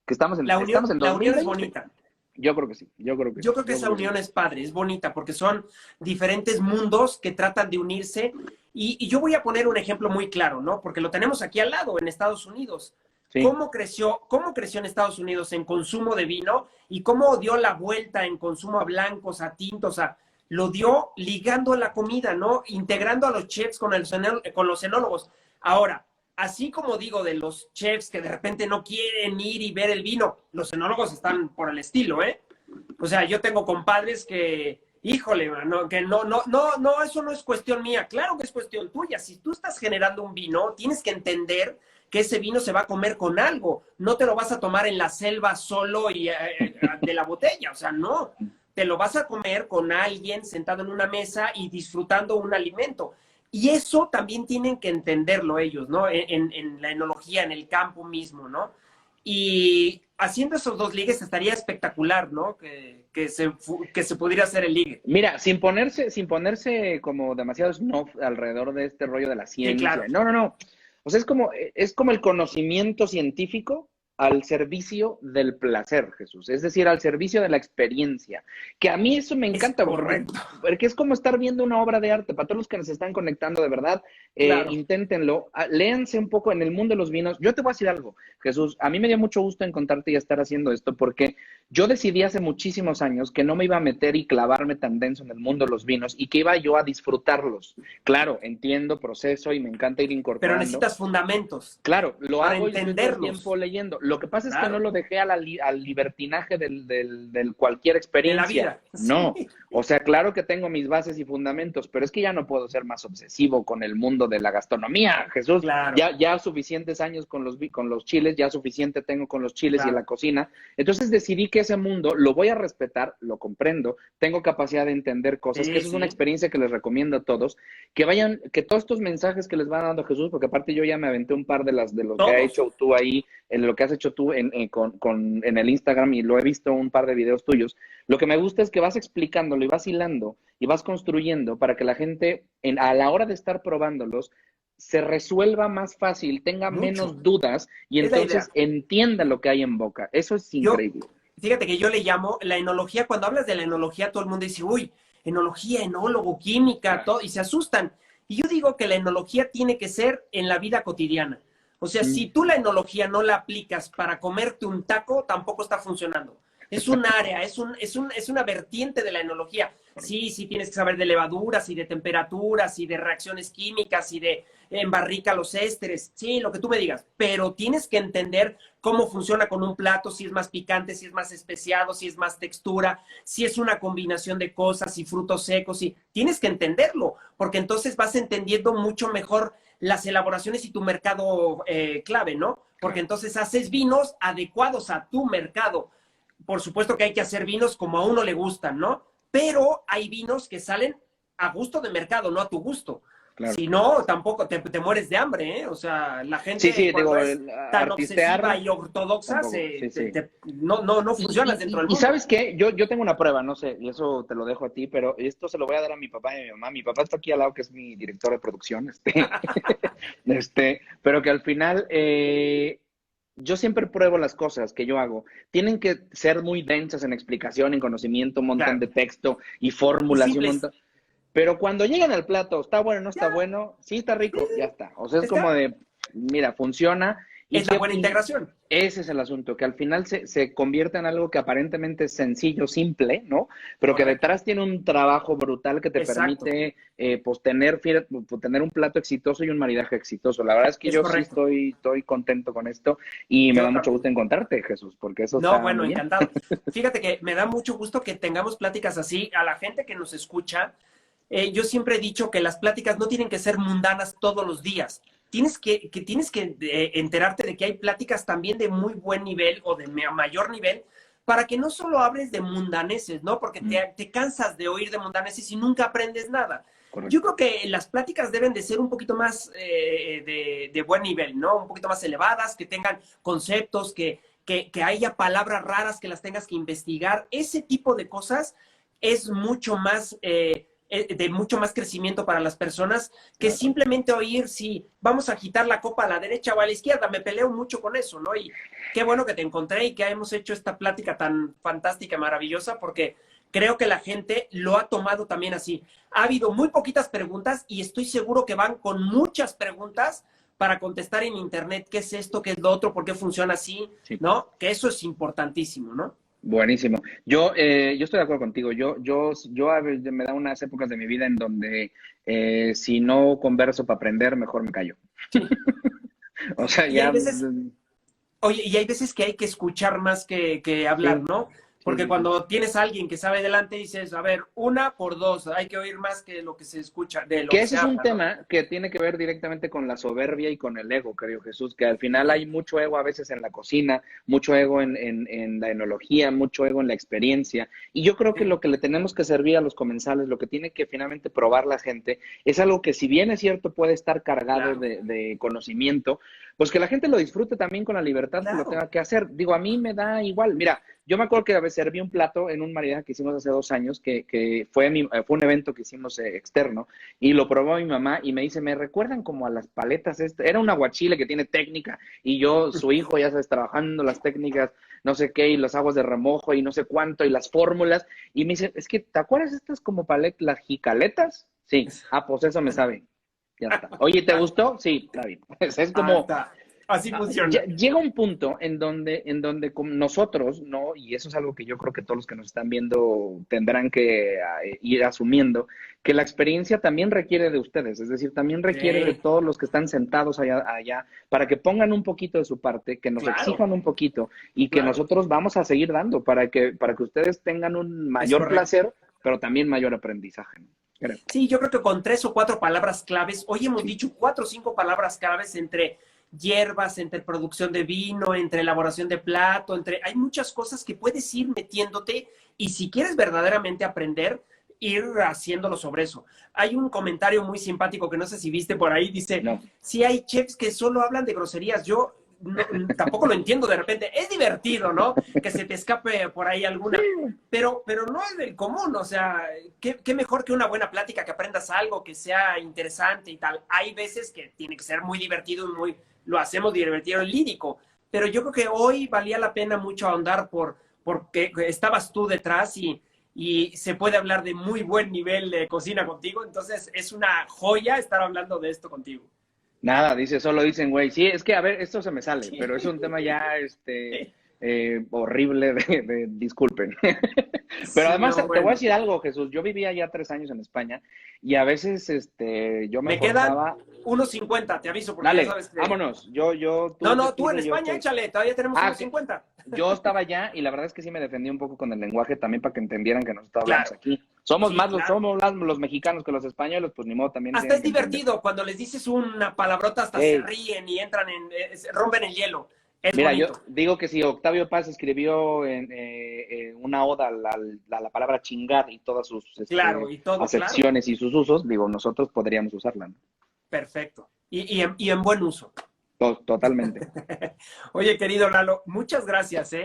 que estamos en La unión es 2020. bonita. Yo creo que sí, yo creo que Yo sí, creo que yo esa creo que sí. unión es padre, es bonita, porque son diferentes mundos que tratan de unirse. Y yo voy a poner un ejemplo muy claro, ¿no? Porque lo tenemos aquí al lado, en Estados Unidos. Sí. cómo creció en Estados Unidos en consumo de vino y cómo dio la vuelta en consumo a blancos, a tintos, lo dio ligando a la comida, ¿no? Integrando a los chefs con los enólogos. Ahora, así como digo de los chefs que de repente no quieren ir y ver el vino, los enólogos están por el estilo, ¿eh? O sea, yo tengo compadres que, híjole, mano, que no, eso no es cuestión mía. Claro que es cuestión tuya. Si tú estás generando un vino, tienes que entender que ese vino se va a comer con algo. No te lo vas a tomar en la selva solo y de la botella. O sea, no. Te lo vas a comer con alguien sentado en una mesa y disfrutando un alimento. Y eso también tienen que entenderlo ellos, ¿no? En la enología, en el campo mismo, ¿no? Y haciendo esos dos ligues estaría espectacular, ¿no? Que se pudiera hacer el ligue. Mira, sin ponerse como demasiado snob alrededor de este rollo de la Sí, ciencia. claro. No, no, no. O sea, es como el conocimiento científico al servicio del placer, Jesús. Es decir, al servicio de la experiencia. Que a mí eso me Es encanta, correcto. porque es como estar viendo una obra de arte. Para todos los que nos están conectando, de verdad, Claro. inténtenlo. Léanse un poco en el mundo de los vinos. Yo te voy a decir algo, Jesús. A mí me dio mucho gusto encontrarte y estar haciendo esto, porque yo decidí hace muchísimos años que no me iba a meter y clavarme tan denso en el mundo de los vinos y que iba yo a disfrutarlos. Claro, entiendo proceso y me encanta ir Pero incorporando. necesitas fundamentos Claro, lo para hago y estoy todo el entenderlos. tiempo leyendo. Lo que pasa es que Claro. no lo dejé al libertinaje del cualquier De la experiencia. vida. No, Sí. o sea, claro que tengo mis bases y fundamentos, pero es que ya no puedo ser más obsesivo con el mundo de la gastronomía, Jesús. Claro. Ya suficientes años con los chiles, ya suficiente tengo con los chiles y Claro. la cocina. Entonces decidí que ese mundo lo voy a respetar, lo comprendo, tengo capacidad de entender cosas, Sí, que eso es una sí. experiencia que les recomiendo a todos, que todos estos mensajes que les van dando Jesús, porque aparte yo ya me aventé un par de lo que ha Todos. hecho tú ahí, en lo que has hecho tú en el Instagram y lo he visto un par de videos tuyos. Lo que me gusta es que vas explicándolo y vas hilando y vas construyendo para que la gente a la hora de estar probándolos se resuelva más fácil, tenga Mucho. menos dudas y Es la idea. entonces entienda lo que hay en boca. Eso es Yo, increíble. fíjate que yo le llamo la enología. Cuando hablas de la enología, todo el mundo dice, uy, enología, enólogo, química, todo, y se asustan. Y yo digo que la enología tiene que ser en la vida cotidiana. O sea, si tú la enología no la aplicas para comerte un taco, tampoco está funcionando. Es un área, es una vertiente de la enología. Sí, sí tienes que saber de levaduras y de temperaturas y de reacciones químicas y de embarrica los ésteres, sí, lo que tú me digas, pero tienes que entender cómo funciona con un plato, si es más picante, si es más especiado, si es más textura, si es una combinación de cosas y frutos secos, y tienes que entenderlo, porque entonces vas entendiendo mucho mejor las elaboraciones y tu mercado clave, ¿no? Porque entonces haces vinos adecuados a tu mercado. Por supuesto que hay que hacer vinos como a uno le gustan, ¿no? Pero hay vinos que salen a gusto de mercado, no a tu gusto. Claro. Si no, tampoco te mueres de hambre, ¿eh? O sea, la gente Sí, cuando digo, es tan artistear obsesiva y ortodoxa, tampoco. Sí. no funcionas dentro del Y mundo. ¿sabes qué? Yo tengo una prueba, no sé, y eso te lo dejo a ti, pero esto se lo voy a dar a mi papá y a mi mamá. Mi papá está aquí al lado, que es mi director de producción, pero que al final yo siempre pruebo las cosas que yo hago. Tienen que ser muy densas en explicación, en conocimiento, un montón Claro. de texto y Y fórmulas y un simples. montón. Pero cuando llegan al plato, ¿está bueno, no está Ya, bueno? Sí, está rico, ya está. O sea, es como está. de, mira, funciona. Es la buena integración. Ese es el asunto, que al final se convierte en algo que aparentemente es sencillo, simple, ¿no? Pero que Correcto. detrás tiene un trabajo brutal que te Exacto. permite pues tener un plato exitoso y un maridaje exitoso. La verdad es que Es yo sí correcto. estoy contento con esto y me Yo da mucho también. gusto encontrarte, Jesús, porque eso No, está bueno, muy bien. encantado. Fíjate que me da mucho gusto que tengamos pláticas así. A la gente que nos escucha, yo siempre he dicho que las pláticas no tienen que ser mundanas todos los días. Tienes que enterarte de que hay pláticas también de muy buen nivel o de mayor nivel para que no solo hables de mundaneses, ¿no? Porque te cansas de oír de mundaneses y nunca aprendes nada. Correcto. Yo creo que las pláticas deben de ser un poquito más de buen nivel, ¿no? Un poquito más elevadas, que tengan conceptos, que haya palabras raras que las tengas que investigar. Ese tipo de cosas es mucho más, de mucho más crecimiento para las personas que simplemente oír si vamos a agitar la copa a la derecha o a la izquierda. Me peleo mucho con eso, ¿no? Y qué bueno que te encontré y que hemos hecho esta plática tan fantástica y maravillosa, porque creo que la gente lo ha tomado también así. Ha habido muy poquitas preguntas y estoy seguro que van con muchas preguntas para contestar en internet qué es esto, qué es lo otro, por qué funciona así, Sí. ¿no? Que eso es importantísimo, ¿no? Buenísimo. Yo estoy de acuerdo contigo. Yo a veces me da unas épocas de mi vida en donde si no converso para aprender, mejor me callo. Sí. O sea, Y hay ya, veces, oye, y hay veces que hay que escuchar más que hablar, sí, ¿no? sí, Porque sí, sí. cuando tienes a alguien que sabe delante, dices, a ver, 1 por 2, hay que oír más que lo que se escucha, de lo Que que ese se es un habla, ¿no? tema que tiene que ver directamente con la soberbia y con el ego, creo Jesús, que al final hay mucho ego a veces en la cocina, mucho ego en la enología, mucho ego en la experiencia. Y yo creo que Sí, lo que le tenemos que servir a los comensales, lo que tiene que finalmente probar la gente, es algo que si bien es cierto puede estar cargado claro, de conocimiento, pues que la gente lo disfrute también con la libertad que lo claro. tenga que hacer. Digo, a mí me da igual. Mira, yo me acuerdo que a veces serví un plato en un maridaje que hicimos hace 2 años, que fue un evento que hicimos externo, y lo probó mi mamá y me dice, me recuerdan como a las paletas, era un aguachile que tiene técnica y yo, su hijo, ya sabes, trabajando las técnicas, no sé qué, y las aguas de remojo y no sé cuánto, y las fórmulas, y me dice, es que, ¿te acuerdas estas como paletas, las jicaletas? Sí, pues eso me sabe, ya está. Oye, ¿te gustó? Sí, está bien. Es Ah, como, está. Así funciona. llega un punto en donde nosotros, ¿no? Y eso es algo que yo creo que todos los que nos están viendo tendrán que ir asumiendo, que la experiencia también requiere de ustedes, es decir, también requiere de Sí, todos los que están sentados allá, para que pongan un poquito de su parte, que nos claro, exijan un poquito y que claro. nosotros vamos a seguir dando para que ustedes tengan un Es mayor correcto. placer, pero también mayor aprendizaje, ¿no? Creo. Sí, yo creo que con 3 o 4 palabras claves, hoy hemos Sí, dicho 4 o 5 palabras claves entre hierbas, entre producción de vino, entre elaboración de plato, hay muchas cosas que puedes ir metiéndote y si quieres verdaderamente aprender, ir haciéndolo sobre eso. Hay un comentario muy simpático que no sé si viste por ahí, dice, no. si hay chefs que solo hablan de groserías, yo tampoco lo entiendo de repente, es divertido, ¿no? Que se te escape por ahí Sí, alguna, pero no es del común, o sea, ¿qué mejor que una buena plática, que aprendas algo, que sea interesante y tal. Hay veces que tiene que ser muy divertido y lo hacemos divertido y lírico, pero yo creo que hoy valía la pena mucho ahondar porque estabas tú detrás y se puede hablar de muy buen nivel de cocina contigo, entonces es una joya estar hablando de esto contigo. nada, solo dicen, güey, sí, es que, a ver, esto se me sale, Sí, pero es un tema ya, horrible disculpen. Pero sí, además, no, te voy a bueno. decir algo, Jesús, yo vivía ya 3 años en España y a veces, yo me Me quedan forzaba, 1.50, te aviso, porque ya dale, sabes que... vámonos, No, tú no, tú en decide, yo España, estoy. échale, todavía tenemos Ah, unos ok. 50. Yo estaba allá y la verdad es que sí me defendí un poco con el lenguaje también para que entendieran que nosotros hablamos Claro, aquí. Somos sí, más claro. somos los mexicanos que los españoles, pues ni modo, también Hasta tienen es que entender. divertido, cuando les dices una palabrota hasta se Hey, ríen y entran rompen el hielo. Es mira, yo bonito. digo que si Octavio Paz escribió una oda a la palabra chingar y todas sus Claro, y todo, claro. acepciones y sus usos, digo, nosotros podríamos usarla, ¿no? Perfecto. Y en buen uso. Totalmente. Oye, querido Lalo, muchas gracias,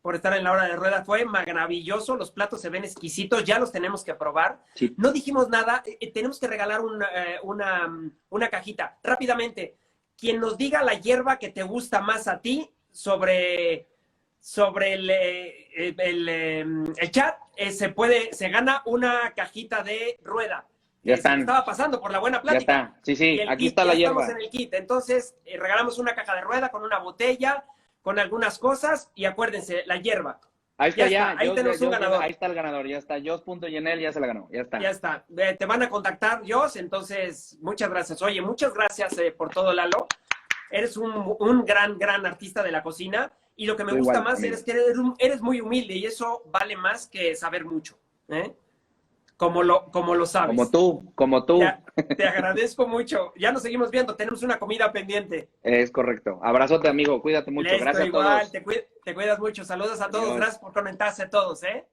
por estar en la hora de rueda. Fue maravilloso, los platos se ven exquisitos, ya los tenemos que probar. Sí, No dijimos nada, tenemos que regalar una cajita. Rápidamente, quien nos diga la hierba que te gusta más a ti sobre el chat, se gana una cajita de rueda. ya Se me están, estaba pasando por la buena ya plática. está. Sí, Y sí, el aquí kit, está ya la estamos en hierba. el kit. Entonces, regalamos una caja de rueda con una botella, con algunas cosas y acuérdense, la hierba. Ahí Ya está está, ya, ahí tenemos un ahí ganador. está el ganador, ya está. Jos.yenel ya se la ganó, ya Ya está. está. Te van a contactar, Jos, entonces, muchas gracias. Oye, muchas gracias por todo, Lalo. Eres un gran artista de la cocina y lo que me Tú gusta igual, más amigo. es que eres muy humilde y eso vale más que saber mucho, ¿eh? Como lo Como sabes. tú, como tú. Te agradezco mucho. Ya nos seguimos viendo. Tenemos una comida pendiente. Es correcto. Abrazote, amigo. Cuídate mucho. Listo, Gracias a igual. todos. Te cuidas mucho. Saludos a todos. Adiós. Gracias por conectarse a todos, ¿eh?